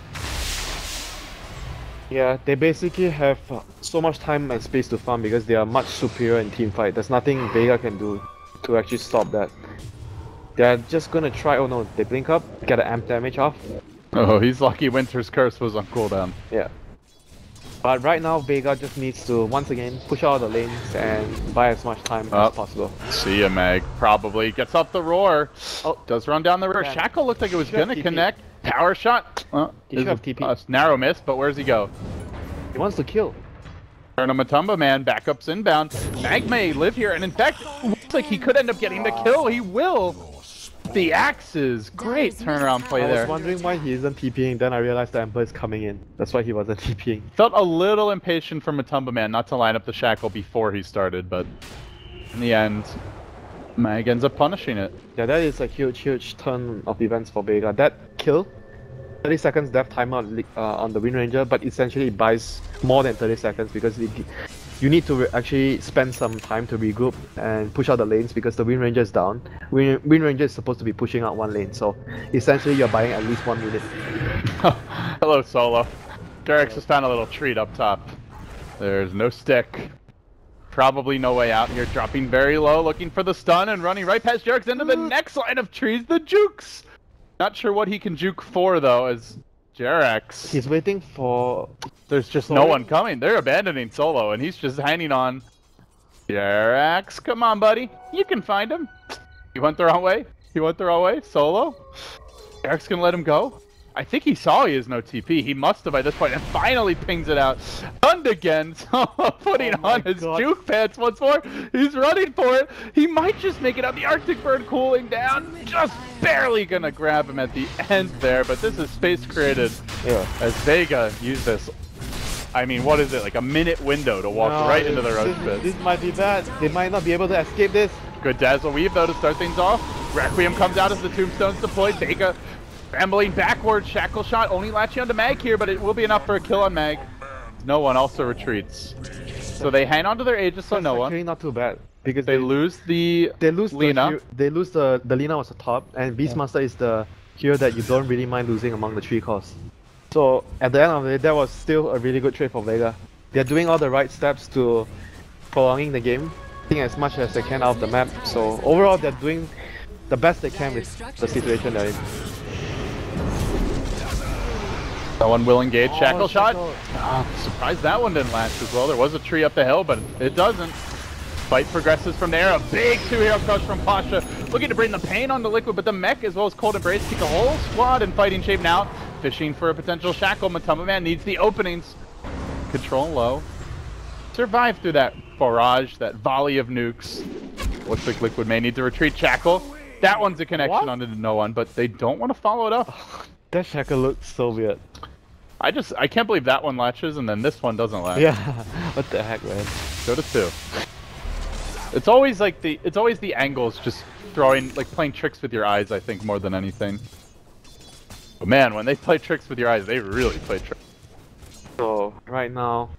Yeah, they basically have so much time and space to farm because they are much superior in team fight. There's nothing Vega can do to actually stop that. They're just gonna try, oh no, they blink up, get an amp damage off. Oh, he's lucky Winter's Curse was on cooldown. Yeah. But right now, Vega just needs to, once again, push out the lanes and buy as much time as possible. See ya, Mag. Probably gets up the roar. Oh, does run down the river. Yeah. Shackle looked like it was gonna connect. Power shot. He should have TP. Narrow miss, but where's he go? He wants to kill. Turn a Matumba Man, backups inbound. Mag may live here, and in fact, looks like he could end up getting the kill. He will. the axes. Great turnaround play I was there. wondering why he isn't TPing, then I realized the Ember is coming in. That's why he wasn't TPing. Felt a little impatient from Matumba Man not to line up the shackle before he started, but in the end, Mag ends up punishing it. Yeah, that is a huge turn of events for Vega. That kill, 30 seconds death timer on the Wind Ranger, but essentially it buys more than 30 seconds because you need to actually spend some time to regroup and push out the lanes because the Wind Ranger is down. Wind Ranger is supposed to be pushing out one lane, so essentially you're buying at least 1 minute. Hello, Solo. Derek's just found a little treat up top. There's no stick. Probably no way out here. Dropping very low, looking for the stun and running right past Derek's into the next line of trees, the jukes. Not sure what he can juke for though, as Jarex. He's waiting for... There's just no one coming. They're abandoning Solo, and he's just hanging on. Jarex, come on, buddy. You can find him. He went the wrong way. He went the wrong way. Solo. Jarex gonna let him go. I think he saw he has no TP. He must have by this point, and finally pings it out. Stunned again. Putting on his juke pants once more. He's running for it. He might just make it out. The Arctic Bird cooling down. Just barely gonna grab him at the end there, but this is space created. Yeah. As Vega used this. I mean, what is it? Like a minute window to walk right into the roach pit. This might be bad. They might not be able to escape this. Good Dazzle Weave though to start things off. Requiem comes out as the tombstone's deployed. Vega scrambling backwards, shackle shot, only latching onto Mag here, but it will be enough for a kill on Mag. No one also retreats. So they hang on to their Aegis, so no one. Actually not too bad. Because they lose the Lina. They lose the Lina was the top, and Beastmaster is the hero that you don't really mind losing among the 3 cores. So at the end of the day, that was still a really good trade for Vega. They're doing all the right steps to prolonging the game, getting as much as they can out of the map. So overall, they're doing the best they can with the situation they're in. No one will engage. Shackle shot. Surprised that one didn't last as well. There was a tree up the hill, but it doesn't. Fight progresses from there. A big 2-hero crush from Pasha. Looking to bring the pain on the Liquid, but the mech as well as Cold Embrace keep the whole squad in fighting shape now. Fishing for a potential shackle. Matumba Man needs the openings. Control low. Survive through that barrage, that volley of nukes. Looks like Liquid may need to retreat. Shackle. That one's a connection onto no one, but they don't want to follow it up. That shackle looks so weird. I can't believe that one latches and then this one doesn't latch. Yeah, what the heck, man? Go to 2. It's always like the angles just throwing, like playing tricks with your eyes, I think, more than anything. But man, when they play tricks with your eyes, they really play tricks. So right now,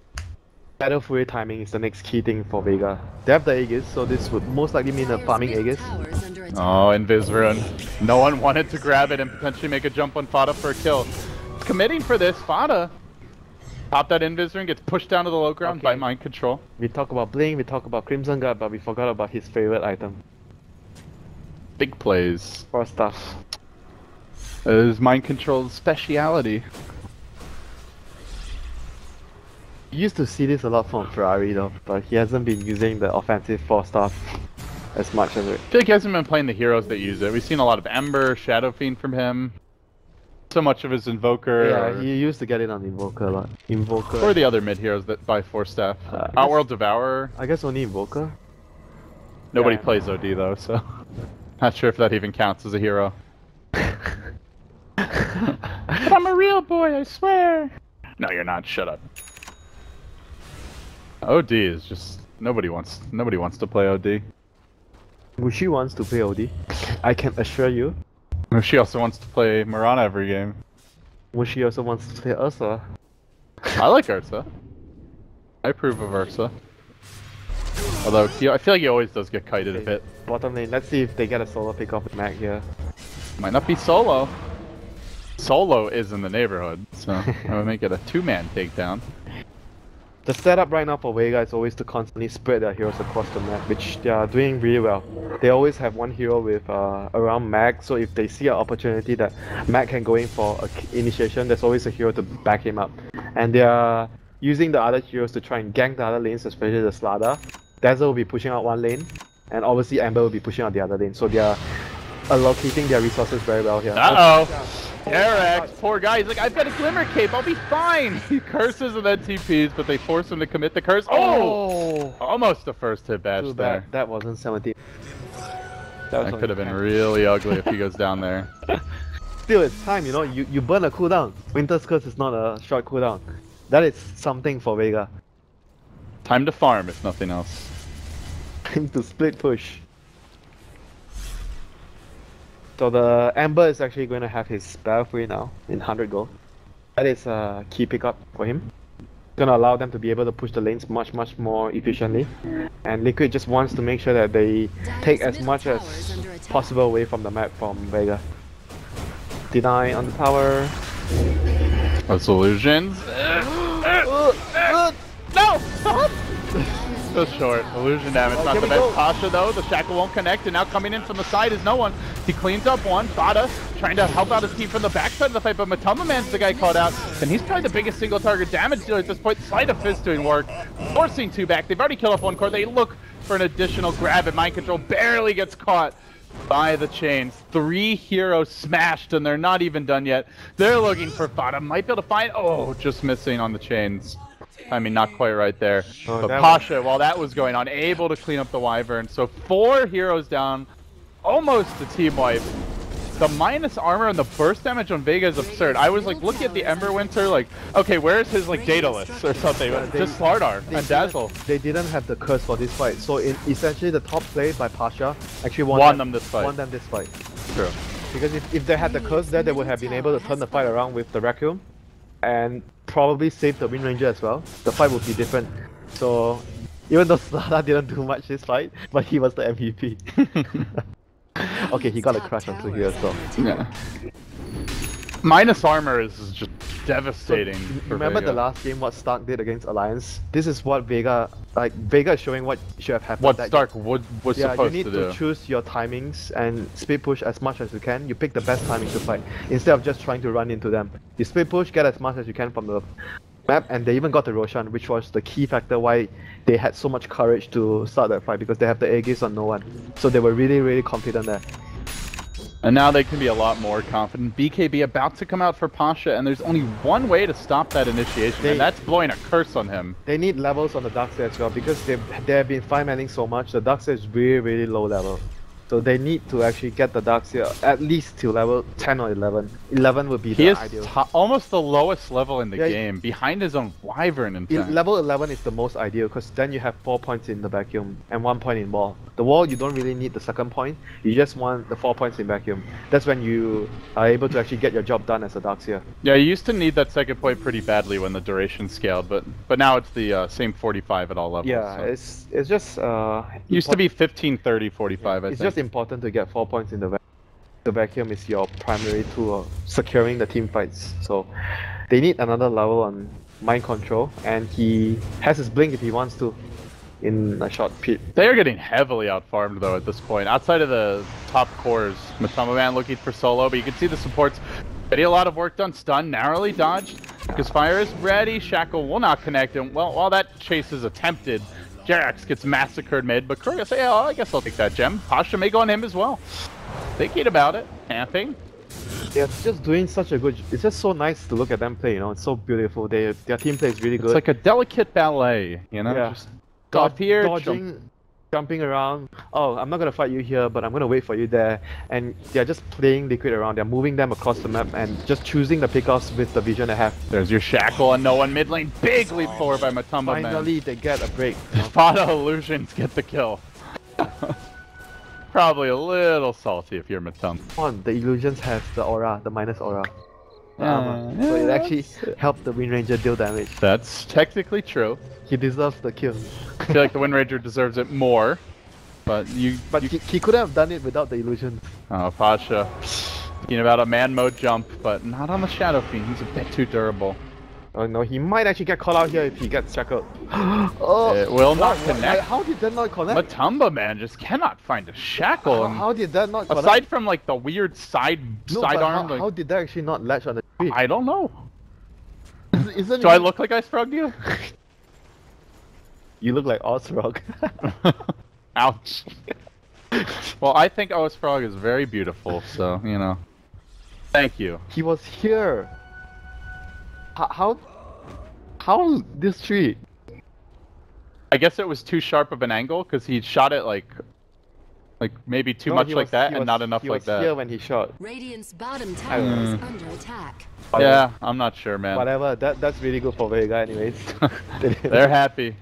Battle Fury timing is the next key thing for Vega. They have the Aegis, so this would most likely mean a farming Aegis. Oh, Invis Rune. No one wanted to grab it and potentially make a jump on Fada for a kill. Committing for this, Fada. Pop that Invis Rune, gets pushed down to the low ground by Mind Control. We talk about Blink, we talk about Crimson Guard, but we forgot about his favorite item. Big plays. For stuff. It is Mind Control's speciality. You used to see this a lot from Ferrari though, but he hasn't been using the offensive 4 stuff as much as it. I feel like he hasn't been playing the heroes that use it. We've seen a lot of Ember, Shadow Fiend from him. So much of his Invoker. Yeah, he used to get it on Invoker a lot. Invoker. Or the other mid heroes that buy 4 staff. Outworld Devourer. I guess only Invoker. Nobody plays OD though, so not sure if that even counts as a hero. But I'm a real boy, I swear. No, you're not. Shut up. OD is just nobody wants to play OD. Mushi wants to play OD. I can assure you. She also wants to play Mirana every game. Mushi also wants to play Ursa. I like Ursa. I approve of Ursa. Although, I feel like he always does get kited a bit. Bottom lane, let's see if they get a solo pick off with Mag here. Might not be solo. Solo is in the neighborhood, so I would make it a 2-man takedown. The setup right now for Vega is always to constantly spread their heroes across the map, which they are doing really well. They always have one hero with around Mag, so if they see an opportunity that Mag can go in for an initiation, there's always a hero to back him up. And they are using the other heroes to try and gank the other lanes, especially the Slada. Dazzle will be pushing out one lane, and obviously Ember will be pushing out the other lane, so they are allocating their resources very well here. Eric, poor guy, he's like, I've got a Glimmer Cape, I'll be fine! He curses and then TPs, but they force him to commit the curse. Oh! Almost a first hit bash there. That wasn't 17. That could have been really ugly if he goes down there. Still, it's time, you know, you burn a cooldown. Winter's Curse is not a short cooldown. That is something for Vega. Time to farm, if nothing else. Time to split push. So the Ember is actually going to have his battle free now in 100 gold. That is a key pickup for him. Going to allow them to be able to push the lanes much more efficiently. And Liquid just wants to make sure that they take as much as possible away from the map from Vega. Deny on the tower. That's illusions. No! So short. Illusion damage, not the best. Pasha though, the shackle won't connect, and now coming in from the side is no one. He cleans up one. DotA trying to help out his team from the backside of the fight, but Matumba Man's the guy called out, and he's probably the biggest single target damage dealer at this point. Sleight of Fist doing work, forcing two back. They've already killed off one core. They look for an additional grab, and Mind Control barely gets caught by the chains. 3 heroes smashed, and they're not even done yet. They're looking for Fada. Might be able to find. Oh, just missing on the chains. I mean, not quite right there. But Pasha, while that was going on, able to clean up the Wyvern. So 4 heroes down, almost a team wipe. The minus armor and the burst damage on Vega is absurd. I was like looking at the Ember Winter, like, okay, where's his like data list or something? Just Slardar and Dazzle. They didn't have the curse for this fight, so essentially the top play by Pasha actually won them this fight. True. Because if they had the curse there, they would have been able to turn the fight around with the Requiem and probably save the Wind Ranger as well. The fight would be different. So even though Slardar didn't do much this fight, but he was the MVP. Okay, he got a crush onto here as well. Yeah. Minus armor is just devastating. So, remember the last game what Stark did against Alliance? This is what Vega, like Vega is showing what should have happened. What Stark was supposed to do. Yeah, you need to choose your timings and speed push as much as you can. You pick the best timing to fight instead of just trying to run into them. You speed push, get as much as you can from the map, and they even got the Roshan, which was the key factor why they had so much courage to start that fight, because they have the Aegis on no one. So they were really confident there. And now they can be a lot more confident. BKB about to come out for Pasha, and there's only one way to stop that initiation, and that's blowing a curse on him. They need levels on the Darkseid as well, because they have been 5-manning so much. The Darkseid is really low level. So they need to actually get the Darkseid at least to level 10 or 11. 11 would be the ideal. He is almost the lowest level in the game, behind his own Wyvern in fact. Level 11 is the most ideal, because then you have 4 points in the vacuum and 1 point in wall. The wall, you don't really need the second point, you just want the 4 points in vacuum. That's when you are able to actually get your job done as a Darkseid. Yeah, you used to need that second point pretty badly when the duration scaled, but now it's the same 45 at all levels. Yeah, so. It's just... used to be 15, 30, 45, I think. It's just important to get 4 points in the vacuum. The vacuum is your primary tool of securing the team fights. So they need another level on mind control, and he has his blink if he wants to in a short pit. They are getting heavily outfarmed though at this point. Outside of the top cores, Matumba Man looking for solo, but you can see the supports getting a lot of work done. Stun narrowly dodged because fire is ready. Shackle will not connect, and well, while that chase is attempted, Jerax gets massacred mid, but Kuroga say, oh, I guess I'll take that gem. Pasha may go on him as well. Thinking about it, camping. They're just doing such a good... It's just so nice to look at them play, you know, it's so beautiful. Their team play is really good. It's like a delicate ballet, you know? Yeah. Just off here, dodging, jumping around. Oh, I'm not gonna fight you here, but I'm gonna wait for you there. And they're just playing Liquid around. They're moving them across the map and just choosing the pickoffs with the vision they have. There's your Shackle and no one mid lane. Big leap forward by Matumba Man. Finally, they get a break. Fada illusions get the kill. Probably a little salty if you're Matumba. On, the illusions have the aura, the minus aura. So it actually helped the Wind Ranger deal damage. That's technically true. He deserves the kill. I feel like the Wind Ranger deserves it more, but he could have done it without the illusions. Oh, Pasha, thinking about a man mode jump, but not on the Shadow Fiend. He's a bit too durable. Oh no, he might actually get caught out here if he gets shackled. Oh, it will not connect. How did that not connect? Matumba Man just cannot find a shackle. How did that not connect? Aside from like the weird sidearm. How did that actually not latch on the tree? I don't know. Do I look like I Frog you? You look like Ozfrog. Ouch. Well, I think Ozfrog is very beautiful, so, you know. Thank you. He was here. How this tree? I guess it was too sharp of an angle, because he shot it like Like maybe too No, much he like was- that he and was- not enough he like was that. here when he shot. Radiant's bottom tower is under attack. Yeah, I'm not sure, man. Whatever, that's really good for Vega anyways. They're happy.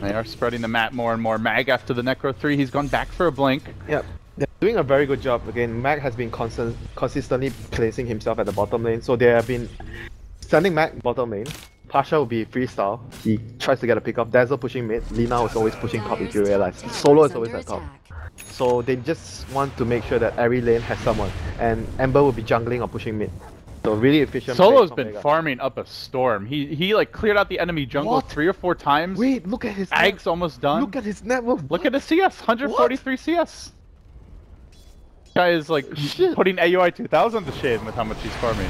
They are spreading the map more and more. Mag after the Necro 3, he's gone back for a blink. Yep. They're doing a very good job. Again, Mag has been consistently placing himself at the bottom lane, so they have been sending Mag bottom lane. Pasha will be freestyle. He tries to get a pickup. Dazzle pushing mid. Lina is always pushing top if you realize. Solo is always at top. So they just want to make sure that every lane has someone. And Ember will be jungling or pushing mid. So really efficient. Solo's plays from been Vega. farming up a storm. He like cleared out the enemy jungle What? 3 or 4 times. Wait, look at his Ag's almost done. Look at his net worth. Look at his CS, 143 CS. Guy is like putting AUI 2000 to shame with how much he's farming.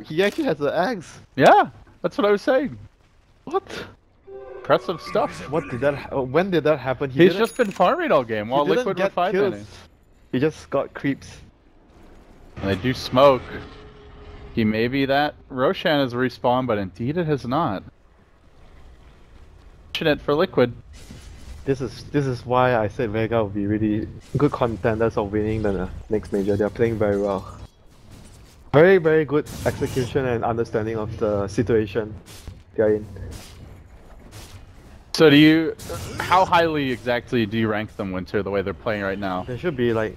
He actually has the axe. Yeah, that's what I was saying. What? Impressive stuff. What did that? When did that happen? He's didn't- just been farming all game while he didn't Liquid were get 5 kills. minutes. He just got creeps. And they do smoke. He may be that Roshan has respawned, but indeed it has not. Fortunate for Liquid. This is why I said Vega will be really good contenders of winning the next major. They are playing very well. Very, very good execution and understanding of the situation they are in. So do you, how highly exactly do you rank them, Winter, the way they're playing right now? There should be like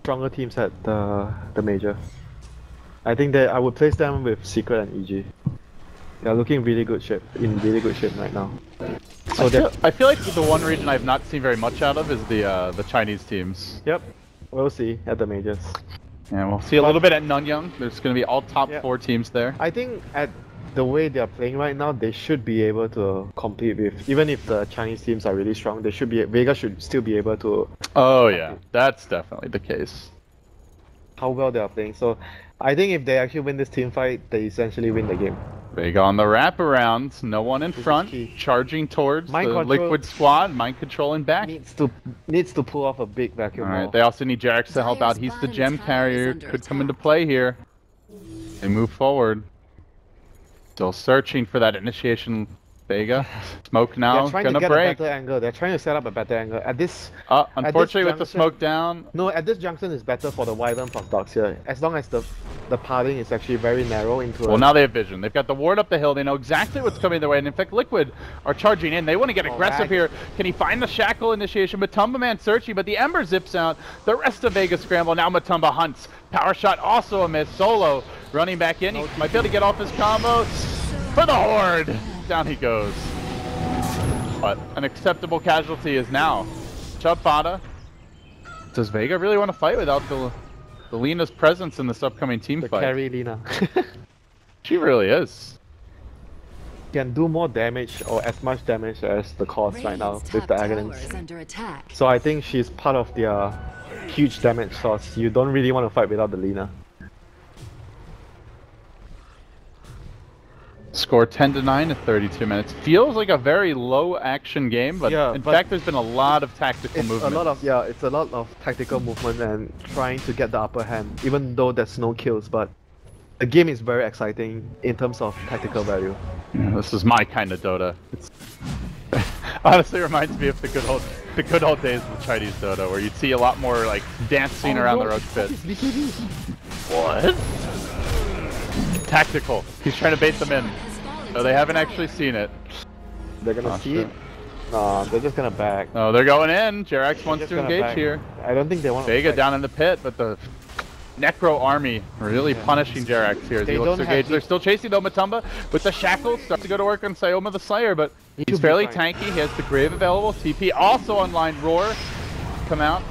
stronger teams at the major. I think that I would place them with Secret and EG. They are looking really good shape, in really good shape right now. So I feel like the one region I've not seen very much out of is the Chinese teams. yep, we'll see at the majors. Yeah, we'll see a little bit at Nanyang. There's going to be all top Yeah. 4 teams there. I think at the way they are playing right now, they should be able to compete with, even if the Chinese teams are really strong, Vega should still be able to Oh yeah, that's definitely the case. how well they are playing. So I think if they actually win this team fight, they essentially win the game. Vega on the wraparound, no one in is front, key. charging towards Mind the control. Liquid squad, mind controlling back. Needs to pull off a big vacuum Alright, wall. they also need Jarex to help out. He's the gem carrier, could come into play here. They move forward. Still searching for that initiation. Vega, smoke now, They're trying gonna to get break. a better angle. They're trying to set up a better angle. At this Unfortunately with the junction- smoke down, No, at this junction is better for the Wyvern plus Dogs here. As long as the pathing is actually very narrow into well now they have vision. They've got the ward up the hill, they know exactly what's coming their way, and in fact Liquid are charging in. They want to get aggressive Rag. here. Can he find the shackle initiation? Matumba Man searching, but the Ember zips out. The rest of Vega scramble. Now Matumba hunts. Power shot also a miss. Solo running back in. He might be able to get off his combo. For the Horde! Down he goes. But an acceptable casualty is now Chabada. Does Vega really want to fight without the Lina's presence in this upcoming team the fight? carry Lina. She really is. Can do more damage or as much damage as the cause right now Radiant's with top the tower Aghanim's. is under attack. So I think she's part of their huge damage source. You don't really want to fight without the Lina. Score 10-9 at 32 minutes. Feels like a very low action game, but Yeah, in but fact there's been a lot of tactical It's movement. a lot of tactical movement and trying to get the upper hand, even though there's no kills. But the game is very exciting in terms of tactical value. Yeah, this is my kind of Dota. It's honestly reminds me of the good old days of Chinese Dota, where you'd see a lot more like dancing around the roach pit. What? Tactical. He's trying to bait them in. So they haven't actually seen it. They're gonna Oh, see shit. it. No, they're just gonna back. Oh, they're going in. Jerax They're wants just to gonna engage back. here. I don't think they want Vega down in the pit, but the Necro army really punishing Jerax here as They he looks don't to have engage. to- They're still chasing though Matumba with the shackles. Starts to go to work on Sayoma the Slayer, but He he's should be fairly fine. tanky. He has the Grave available. TP also online. Roar come out.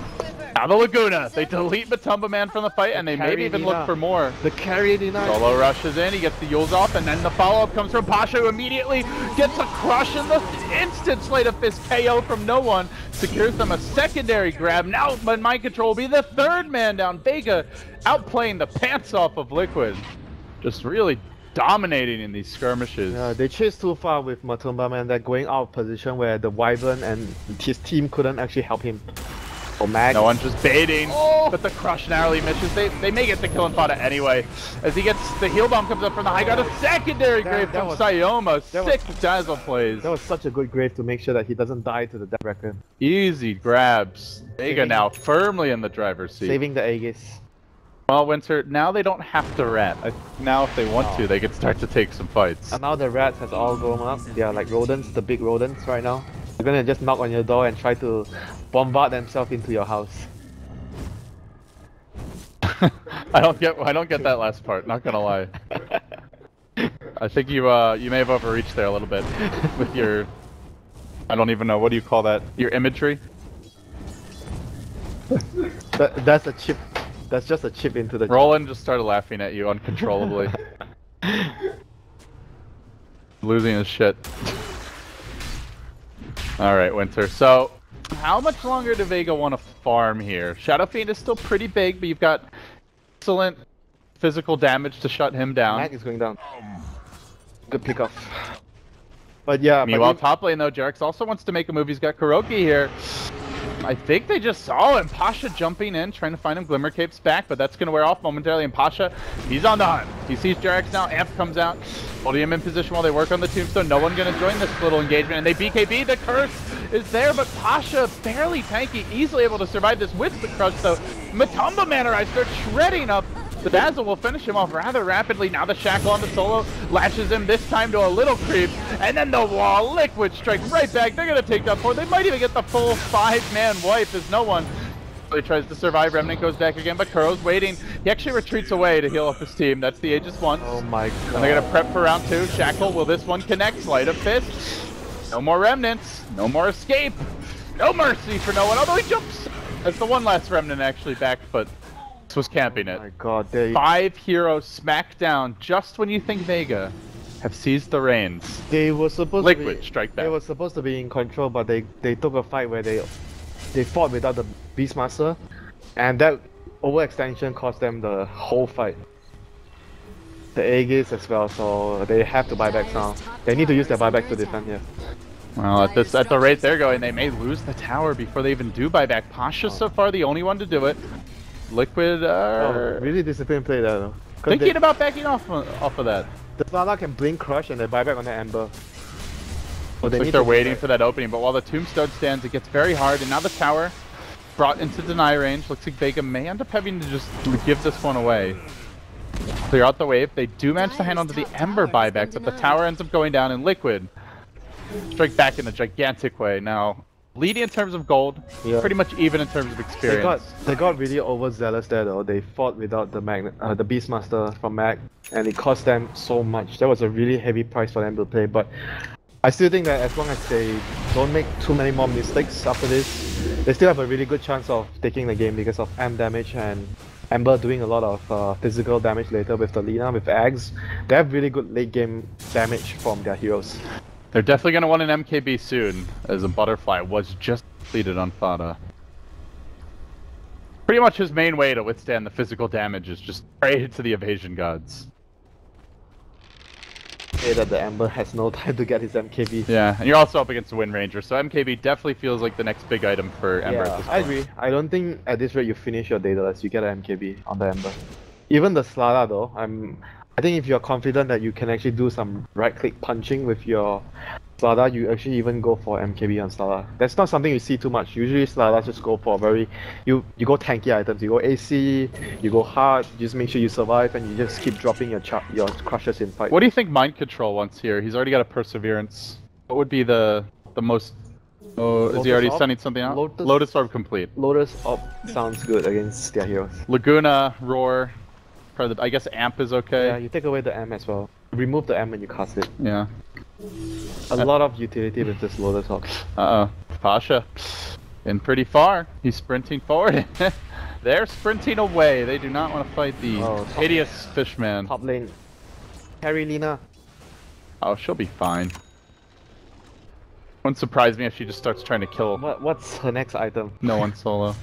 Now the Laguna. They delete Matumba Man from the fight, and they maybe carry even Lina. look for more. The carry Lina. Solo rushes in, he gets the Yules off, and then the follow-up comes from Pasha, who immediately gets a crush in the instant slate of fist KO from no one. Secures them a secondary grab. Now Mind Control will be the third man down. Vega outplaying the pants off of Liquid. Just really dominating in these skirmishes. Yeah, they chased too far with Matumba Man. They're going out of position where the Wyvern and his team couldn't actually help him. Oh, Mag. No one's just baiting, but the crush narrowly misses. They may get the kill on Fada anyway. As he gets the heal bomb comes up from the high ground, a secondary grave from Sayoma. Sick dazzle plays. That was such a good grave to make sure that he doesn't die to the death record. Easy grabs. Vega now firmly in the driver's seat. Saving the Aegis. Well, Winter, now they don't have to rat. Now if they want to, they can start to take some fights. And now the rats has all grown up. They are like rodents, the big rodents right now. They're gonna just knock on your door and try to bombard themselves into your house. I don't get that last part, not gonna lie. I think you may have overreached there a little bit with your, I don't even know, what do you call that? Your imagery? That's a chip. That's just a chip into the... Roland just started laughing at you uncontrollably. Losing his shit. Alright, Winter. So, how much longer do Vega want to farm here? Shadow Fiend is still pretty big, but you've got excellent physical damage to shut him down. Mag is going down. Good pick off. But yeah, meanwhile, top lane though, Jarex also wants to make a move. He's got Kuroki here. I think they just saw him. Pasha jumping in, trying to find him. Glimmer Cape's back, but that's going to wear off momentarily. And Pasha, he's on the hunt. He sees Jarex now. Amp comes out, holding him in position while they work on the tombstone. No one going to join this little engagement. And they BKB. The curse is there, but Pasha barely tanky, easily able to survive this with the crush, though. Matumba Manorize starts shredding up. The Dazzle will finish him off rather rapidly. Now the Shackle on the solo latches him this time to a little creep. And then the wall. Liquid strikes right back. They're going to take that forward. They might even get the full 5-man wipe as no one really tries to survive. Remnant goes back again, but Kuro's waiting. He actually retreats away to heal up his team. That's the Aegis once. Oh my god. And they're going to prep for round 2. Shackle, will this one connect? Sleight of Fist. No more Remnants. No more escape. No mercy for no one. Although he jumps. That's the one last Remnant actually back, but... was camping it. Oh my god, they... 5 heroes smacked down just when you think Vega have seized the reins. They were supposed Liquid to be... strike back. They were supposed to be in control, but they took a fight where they fought without the Beastmaster, and that overextension cost them the whole fight. The Aegis as well, so they have to buy back now. They need to use their buyback to defend here. Well, at the rate they're going, they may lose the tower before they even do buyback. Pasha's so far the only one to do it. Liquid really disciplined play there though. Thinking about backing off of that. The Slala can blink crush and they buy back on the Ember. So they're waiting for that opening, but while the Tombstone stands, it gets very hard, and now the tower brought into deny range. Looks like Vega may end up having to just give this one away. Clear out the wave. They do manage to hand onto the Ember buyback, but the tower ends up going down, and Liquid strike back in a gigantic way. Now, leading in terms of gold, pretty much even in terms of experience. They got really overzealous there though. They fought without the the Beastmaster from Mag, and it cost them so much. That was a really heavy price for them to pay, but I still think that as long as they don't make too many more mistakes after this, they still have a really good chance of taking the game because of M damage and Ember doing a lot of physical damage later with the Lina, with Ags. They have really good late game damage from their heroes. They're definitely going to want an MKB soon, as a Butterfly was just completed on Fada. Pretty much his main way to withstand the physical damage is just pray to the evasion gods. Say that the Ember has no time to get his MKB. Yeah, and you're also up against the Wind Ranger, so MKB definitely feels like the next big item for Ember at this point. I agree. I don't think at this rate you finish your Daedalus, you get an MKB on the Ember. Even the Slala though, I think if you're confident that you can actually do some right-click punching with your Slada, you actually even go for MKB on Slada. That's not something you see too much. Usually Slada just go for very... You go tanky items, you go AC, you go hard, just make sure you survive and you just keep dropping your crushes in fight. What do you think Mind Control wants here? He's already got a Perseverance. What would be the most... Oh, is he already sending something out? Lotus Orb complete. Lotus Orb sounds good against their heroes. Laguna, Roar... I guess Amp is okay. Yeah, you take away the M as well. Remove the M when you cast it. Yeah. A lot of utility with this Lotus Orb. Uh-oh. Pasha. In pretty far. He's sprinting forward. They're sprinting away. They do not want to fight the hideous fishman. Top lane. Carry Lina. Oh, she'll be fine. Wouldn't surprise me if she just starts trying to kill. What's her next item? No one solo.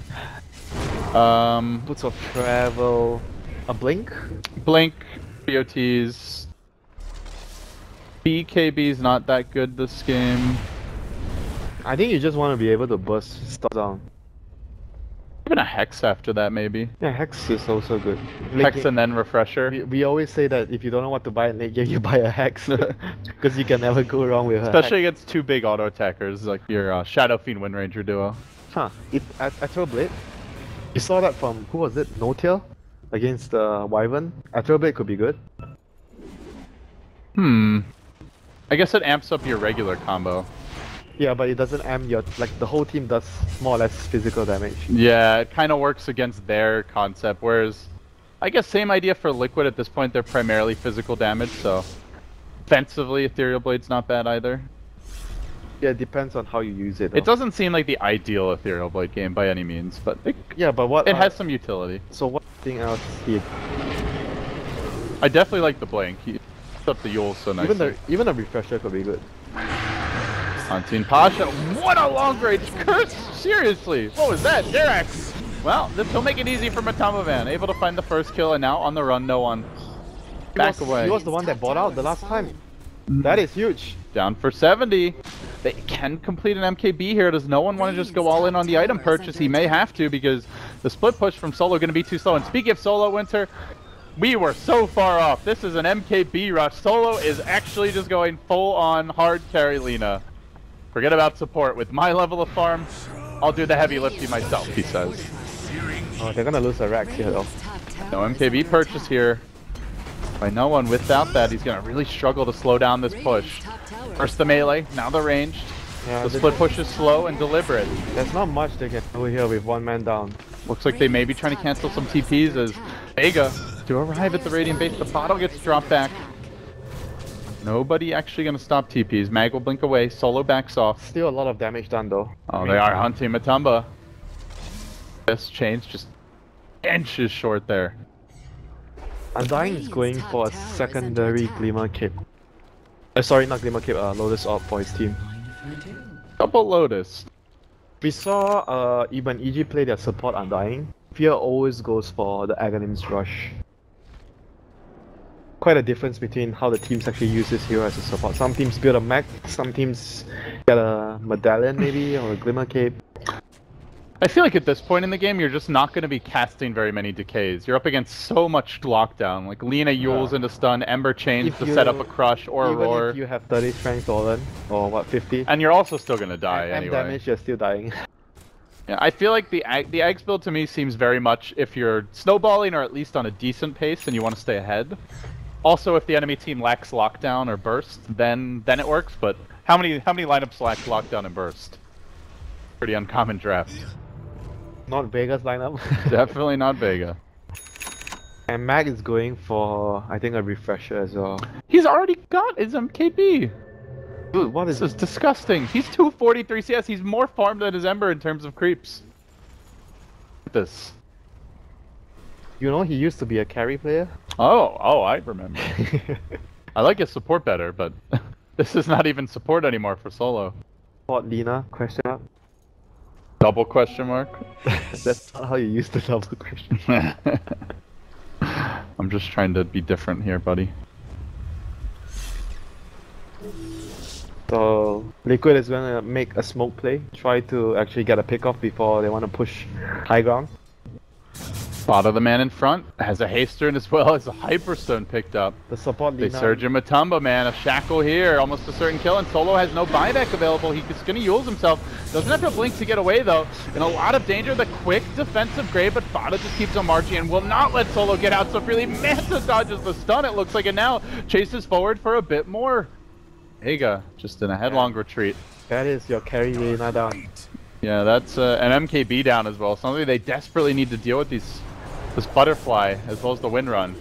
Boots of Travel. A Blink? Blink, BOTs. BKB's not that good this game. I think you just want to be able to burst stuff down. Even a Hex after that, maybe. Yeah, Hex is also good. Hex and then Refresher. We always say that if you don't know what to buy in late game, you buy a Hex. Because you can never go wrong with a Especially Hex. against two big auto attackers like your Shadow Fiend Wind Ranger duo. Huh. Astral Blade? You saw that from, who was it? No-Tail? Against Wyvern? Astral Blade could be good. I guess it amps up your regular combo. Yeah, but it doesn't amp your, like, the whole team does more or less physical damage. Yeah, it kind of works against their concept, whereas I guess same idea for Liquid at this point, they're primarily physical damage, so offensively Ethereal Blade's not bad either. Yeah, it depends on how you use it. Though. It doesn't seem like the ideal Ethereal Blade game by any means, but Yeah, but what... it has some utility. So what thing else did... I definitely like the Blank. He puts up the Yule so nicely. Even a Refresher could be good. Unseen Pasha, what a long range curse! Seriously, what was that? Jerax! Well, this will make it easy for Matamba Man. Able to find the first kill and now on the run, no one. Back away. He was the one that bought out the last time. That is huge. Down for 70. They can complete an MKB here. Does no one want to just go all in on the item purchase? He may have to because the split push from Solo going to be too slow. And speaking of Solo, Winter, we were so far off. This is an MKB rush. Solo is actually just going full on hard carry Lina. Forget about support. With my level of farm, I'll do the heavy lifting myself, he says. Oh, they're gonna lose a Rex here though. No MKB purchase here. By no one. Without that, he's gonna really struggle to slow down this push. First the melee, now the ranged. Yeah, The split push is slow and deliberate. there's not much they can do here with one man down. Looks like they may be trying to cancel some TPs as Vega to arrive at the Radiant base. The bottle gets dropped back. Nobody actually gonna stop TPs. Mag will blink away. Solo backs off. Still a lot of damage done though. Oh, they are hunting Matamba. This chain's just inches short there. Undying is going for a secondary Glimmer Cape. Sorry, not Glimmer Cape, Lotus Orb for his team. Double Lotus. We saw even EG play their support Undying. Fear always goes for the Aghanim's Rush. Quite a difference between how the teams actually use this hero as a support. Some teams build a mech, some teams get a medallion maybe, or a Glimmer Cape. I feel like at this point in the game, you're just not going to be casting very many decays. You're up against so much lockdown. Like Lina Yules into stun, Ember Chains to set up a crush or a roar. Even if you have 30 strength Dolan, or what, 50? And you're also still going to die and anyway. damage, you're still dying. Yeah, I feel like the Ags build to me seems very much if you're snowballing or at least on a decent pace and you want to stay ahead. Also, if the enemy team lacks lockdown or burst, then it works. But how many lineups lack lockdown and burst? Pretty uncommon draft. Not Vega's lineup. Definitely not Vega. And Mag is going for, I think, a Refresher as well. He's already got his MKB. Dude, what is This is disgusting. He's 243 CS. He's more farmed than his Ember in terms of creeps. Look at this. You know, he used to be a carry player. Oh, I remember. I like his support better, but this is not even support anymore for Solo. Fought Lina, question mark. Double question mark? That's not how you use the double question. I'm just trying to be different here, buddy. So, Liquid is gonna make a smoke play, try to actually get a pick off before they want to push high ground. Spot of the man in front has a Haystern as well as a Hyperstone picked up. The support They Lina. surge in Matamba, man. A shackle here, almost a certain kill, and Solo has no buyback available. He's gonna use himself. Doesn't have to blink to get away though. In a lot of danger, the quick defensive grade, but Fada just keeps on marching and will not let Solo get out so freely. Manta dodges the stun, it looks like, and now chases forward for a bit more. Vega just in a headlong retreat. That is your carry Lina down. Yeah, that's an MKB down as well. Something they desperately need to deal with this butterfly as well as the wind run.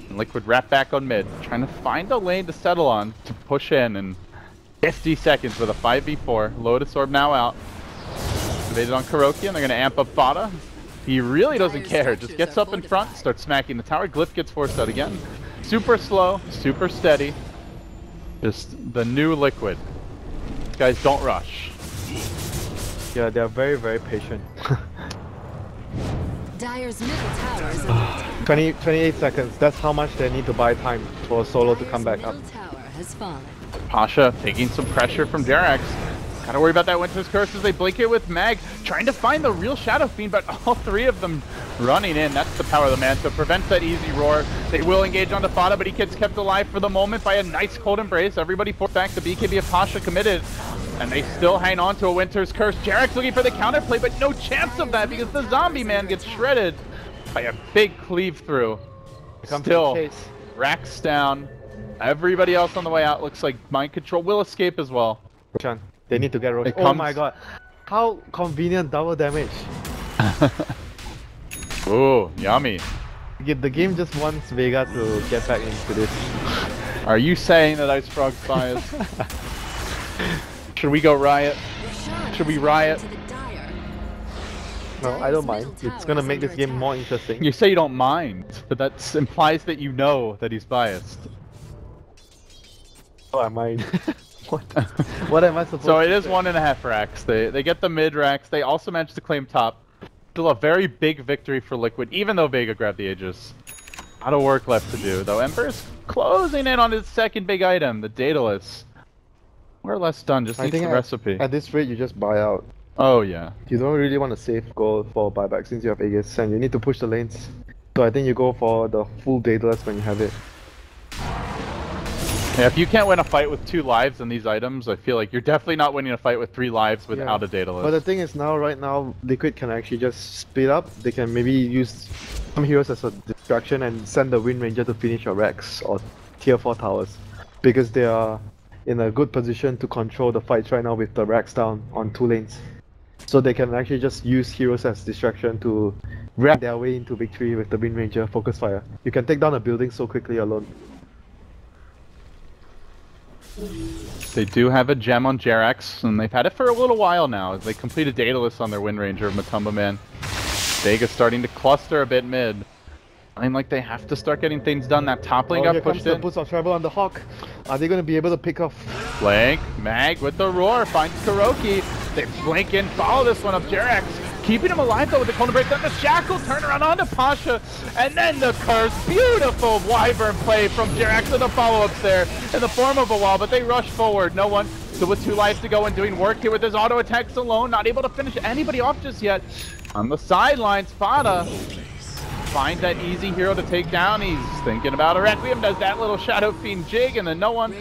And Liquid wrap back on mid, trying to find a lane to settle on to push in 50 seconds with a 5v4. Lotus Orb now out. Evaded on Kuroki, and they're going to amp up Fada. He really doesn't care, just gets up in front, starts smacking the tower. Glyph gets forced out again. Super slow, super steady. Just the new Liquid. These guys don't rush. Yeah, they're very, very patient. Dire's middle tower is under attack. 28 seconds, that's how much they need to buy time for Solo to come back up. Dire's middle tower has fallen. Pasha taking some pressure from Jerax. Gotta worry about that Winter's Curse as they blink it with Mag, trying to find the real Shadow Fiend, but all three of them running in. That's the power of the Manta. Prevents that easy roar. They will engage on DotA, but he gets kept alive for the moment by a nice cold embrace. Everybody forced back. The BKB of Pasha committed, and they still hang on to a Winter's Curse. Jarek's looking for the counterplay, but no chance of that because the zombie man gets shredded by a big cleave through. Still, Rax down. Everybody else on the way out looks like Mind Control will escape as well. Chan, they need to get Roche. It Oh comes- my god. How convenient double damage. Ooh, yummy. The game just wants Vega to get back into this. Are you saying that Ice Frog's biased? Should we go riot? Should we riot? No, I don't mind. It's gonna make this game more interesting. You say you don't mind, but that implies that you know that he's biased. Oh, I mind. What? What am I supposed So to it is say? 1.5 racks. They get the mid racks. They also managed to claim top. Still a very big victory for Liquid, even though Vega grabbed the Aegis. A lot of work left to do, though. Ember's closing in on his second big item, the Daedalus. More or less done, just needs the recipe. At this rate, you just buy out. Oh, yeah. You don't really want to save gold for buyback since you have Aegis and you need to push the lanes. So I think you go for the full Daedalus when you have it. Yeah, if you can't win a fight with 2 lives in these items, I feel like you're definitely not winning a fight with 3 lives without a Daedalus. But the thing is right now, Liquid can actually just split up. They can maybe use some heroes as a distraction and send the Wind Ranger to finish your racks or tier 4 towers. Because they are in a good position to control the fights right now with the racks down on 2 lanes. So they can actually just use heroes as distraction to rack their way into victory with the Wind Ranger focus fire. You can take down a building so quickly alone. They do have a gem on Jerax, and they've had it for a little while now. They completed Daedalus on their Wind Ranger of Matumba Man. Vega's starting to cluster a bit mid. Feeling like they have to start getting things done. That top lane got Here comes pushed the in. boost of travel on the Hawk. Are they going to be able to pick off? Blink, Mag with the roar, finds Kuroki. They blink in, follow this one up, Jerax. Keeping him alive though with the Conan Break, then the Shackle, turn around onto Pasha, and then the Curse. Beautiful Wyvern play from Jerax with the follow-ups there in the form of a wall, but they rush forward. No one, still with 2 lives to go and doing work here with his auto attacks alone, not able to finish anybody off just yet. On the sidelines, Fada find that easy hero to take down. He's thinking about a Requiem, does that little Shadow Fiend jig, and then no one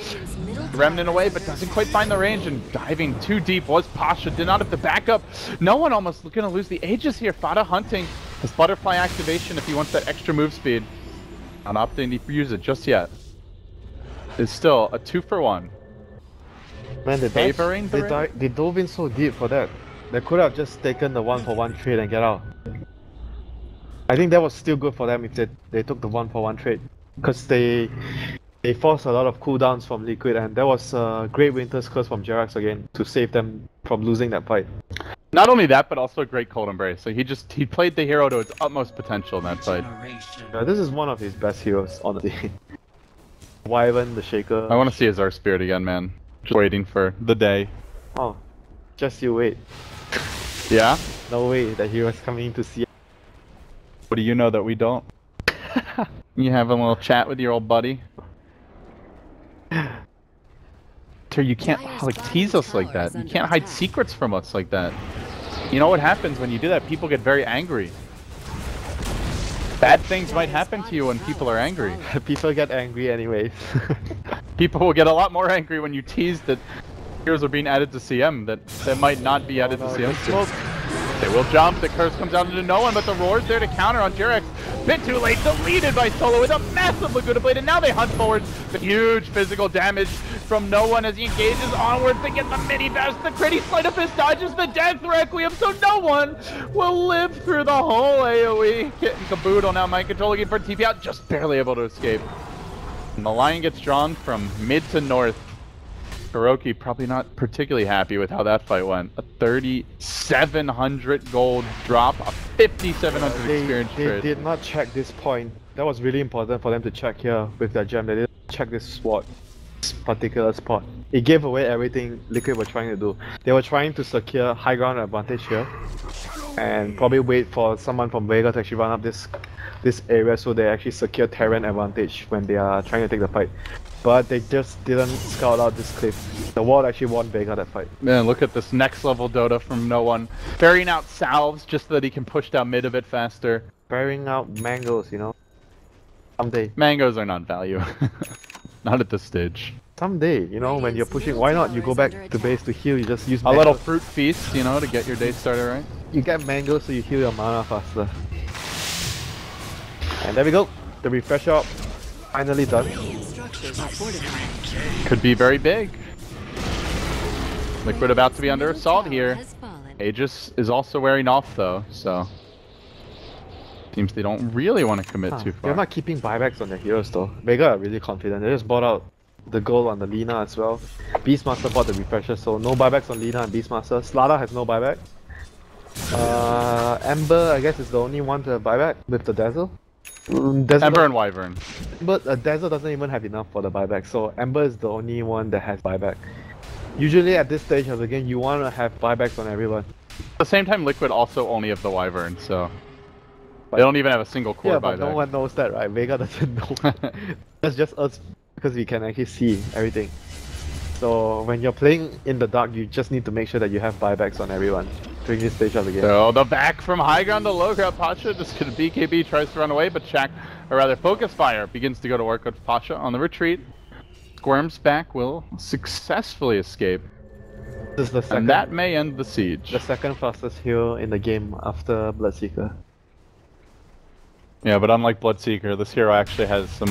remnant away, but doesn't quite find the range, and diving too deep was Pasha. Did not have the backup. No one almost looking to lose the Aegis here. Fada hunting his butterfly activation if he wants that extra move speed. Not opting to use it just yet. It's still a 2-for-1. Man, Favoring the range? they dove in so deep for that. They could have just taken the 1-for-1 trade and get out. I think that was still good for them if they took the 1-for-1 trade. Because they forced a lot of cooldowns from Liquid, and that was a great Winter's Curse from Jerax again to save them from losing that fight. Not only that, but also a great cold embrace. So he played the hero to its utmost potential in that fight. Yeah, this is one of his best heroes, honestly. Wyvern, the Shaker. I want to see his Earth Spirit again, man. Just waiting for the day. Oh, just you wait. Yeah? No way that hero's coming to see. What do you know that we don't? You have a little chat with your old buddy? You can't tease us like that. You can't hide secrets from us like that. You know what happens when you do that? People get very angry. Bad things might happen to you when people are angry. People get angry anyways. People will get a lot more angry when you tease that heroes are being added to CM that might not be added to CM. Smoke. They will jump, the Curse comes out into no one, but the Roar's there to counter on Jerax. Bit too late, deleted by Solo with a massive Laguna Blade, and now they hunt forward. The huge physical damage from no one as he engages onwards to get the mini bash. The critty sleight of fist dodges the death requiem, so no one will live through the whole AoE. Getting caboodle now, Mind Control looking for TP out, just barely able to escape. And the line gets drawn from mid to north. Kuroki probably not particularly happy with how that fight went. A 3,700 gold drop, a 5,700 experience They trade. did not check this point. That was really important for them to check here with their gem. They didn't check this spot, this particular spot. It gave away everything Liquid were trying to do. They were trying to secure high ground advantage here, and probably wait for someone from Vega to actually run up this area so they actually secure Terran advantage when they are trying to take the fight. but they just didn't scout out this cliff. The ward actually won Vega that fight. Man, look at this next level Dota from no one. Burying out salves just so that he can push down mid a bit faster. Burying out mangoes, you know. Someday. Mangoes are not value. Not at this stage. Someday, you know, when you're pushing, why not you go back to base to heal, you just use A mangoes. little fruit feast, you know, to get your day started right. You get mangoes so you heal your mana faster. And there we go. The refresh up finally done. Structures are fortified. Could be very big. Liquid about to be under assault here. Has fallen. Aegis is also wearing off though, so seems they don't really want to commit too far. They're not keeping buybacks on their heroes though. Vega are really confident. They just bought out the gold on the Lina as well. Beastmaster bought the refresher, so no buybacks on Lina and Beastmaster. Slada has no buyback. Ember, I guess, is the only one to have buyback with the Dazzle. Ember and Wyvern. But Dazzle doesn't even have enough for the buyback, so Ember is the only one that has buyback. Usually at this stage of the game, you want to have buybacks on everyone. At the same time, Liquid also only have the Wyvern, so they don't even have a single core Yeah, buyback. but no one knows that, right? Vega doesn't know. That's just us, because we can actually see everything. So when you're playing in the dark, you just need to make sure that you have buybacks on everyone during this stage of the game. So the back from high ground to low ground. Pasha just gonna BKB, tries to run away, but Shaq, or rather Focus Fire, begins to go to work with Pasha on the retreat. Squirm's back will successfully escape. This is the second, And that may end the siege. the second fastest heal in the game after Bloodseeker. Yeah, but unlike Bloodseeker, this hero actually has some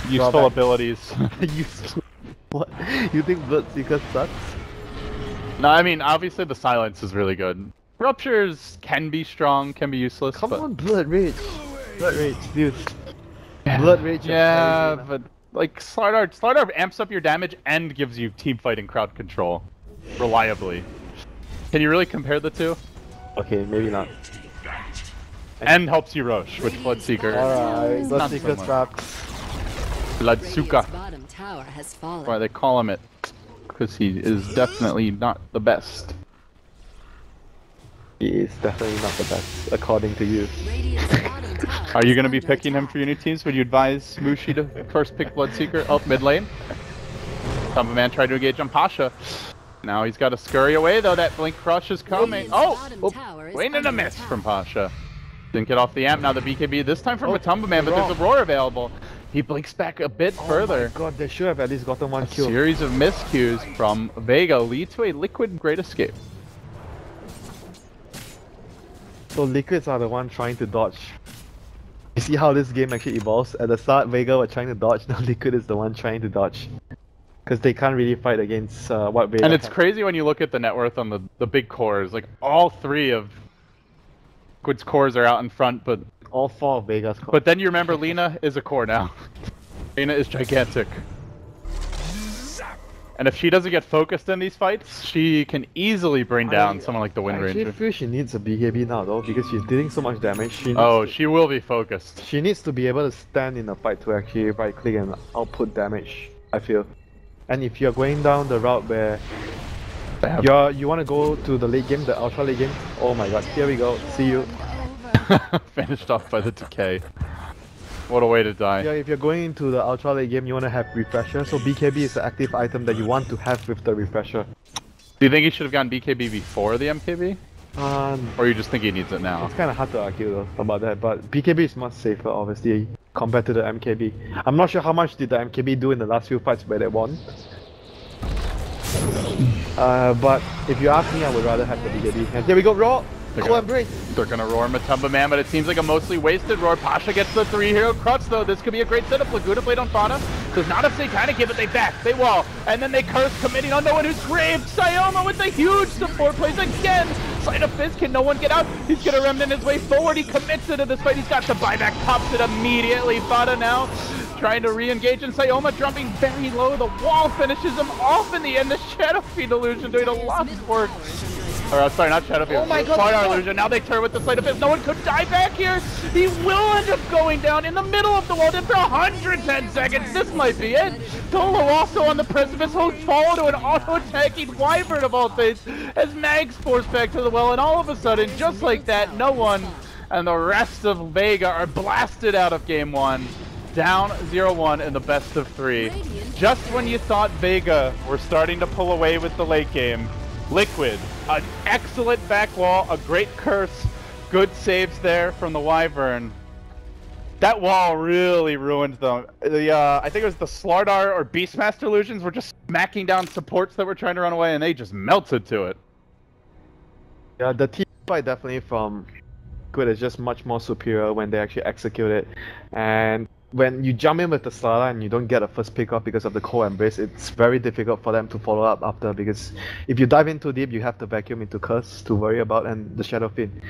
useful Drawbacks. abilities. Useful. What? You think Bloodseeker sucks? No, I mean, obviously the silence is really good. Ruptures can be strong, can be useless, Come but... on, Blood Rage. Blood Rage, dude. Blood Rage. Yeah, but like Slardar amps up your damage and gives you team fight and crowd control reliably. Can you really compare the two? Okay, maybe not. And helps you Roche, which Bloodseeker. Alright, Not so Bloodseeker much. sucks. Bloodsuka. Radiant's bottom tower has fallen. Why they call him it. Because he is definitely not the best. He is definitely not the best, according to you. Radiant's bottom tower Are you is going to be under picking him attack. for unity teams? Would you advise Mushi to first pick Bloodseeker? Oh, mid lane. Man tried to engage on Pasha. Now he's got to scurry away though, that Blink Crush is coming. Radiant's Oh! bottom Oh, tower is waiting and a under miss attack. from Pasha. Didn't get off the amp, now the BKB, this time from Oh, Matumba Man, but there's a Roar available. He blinks back a bit further. Oh my god, they should have at least gotten one kill. Series of miscues from Vega lead to a Liquid Great Escape. So Liquids are the one trying to dodge. You see how this game actually evolves? At the start, Vega were trying to dodge, now Liquid is the one trying to dodge. Because they can't really fight against what Vega And it's can. crazy when you look at the net worth on the big cores, like all three of Liquid's cores are out in front, but All four of Vega's then you remember Lina is a core now. Lina is gigantic. And if she doesn't get focused in these fights, she can easily bring down someone like the Wind I actually Ranger. feel she needs a BKB now though, because she's dealing so much damage. She needs Oh, to, she will be focused. she needs to be able to stand in a fight to actually right click and output damage, I feel. And if you're going down the route where you want to go to the late game, the ultra late game, oh my god, here we go, see you. Finished off by the decay. What a way to die. Yeah, if you're going into the ultra late game, you want to have refresher, so BKB is the active item that you want to have with the refresher. Do you think he should have gotten BKB before the MKB? Um, Or you just think he needs it now? It's kind of hard to argue though about that, but BKB is much safer obviously compared to the MKB. I'm not sure how much did the MKB do in the last few fights where they won. But if you ask me, I would rather have the BKB. And there we go, Raw! Cool Embrace! They're gonna roar Matumba Man, but it seems like a mostly wasted roar. Pasha gets the 3-hero crutch though. This could be a great setup. Laguna played on Fauna. Does not have Satanic hit, but they back, they wall, and then they curse, committing on no one who's raved. Sayoma with a huge support plays again. Sight of Fizz, can no one get out? He's gonna remnant his way forward. He commits into this fight. He's got the buyback, pops it immediately. Fauna now trying to re-engage, and Sayoma dropping very low. The wall finishes him off in the end. The Shadow Fiend illusion doing a lot of work. Or, sorry, not Shadow Fiend. Oh my god, Fire no. illusion. Now they turn with the Sight of Fizz. No one could die back here. He will end up going down in the middle of the wall after 110 seconds. This might be it. Dolo also on the precipice. He'll fall to an auto-attacking Wyvern of all things as Mag's forced back to the well. And all of a sudden, just like that, no one and the rest of Vega are blasted out of game one. down 0-1 in the best of 3. Just when you thought Vega were starting to pull away with the late game, Liquid, an excellent back wall, a great curse, good saves there from the Wyvern. That wall really ruined them. I think it was the Slardar or Beastmaster illusions were just smacking down supports that were trying to run away, and they just melted to it. Yeah, the team fight definitely from Liquid is just much more superior when they actually execute it. And when you jump in with the Slardar and you don't get a first pick off because of the Cold Embrace, it's very difficult for them to follow up after, because if you dive in too deep, you have the Vacuum into Curse to worry about and the Shadow Fiend.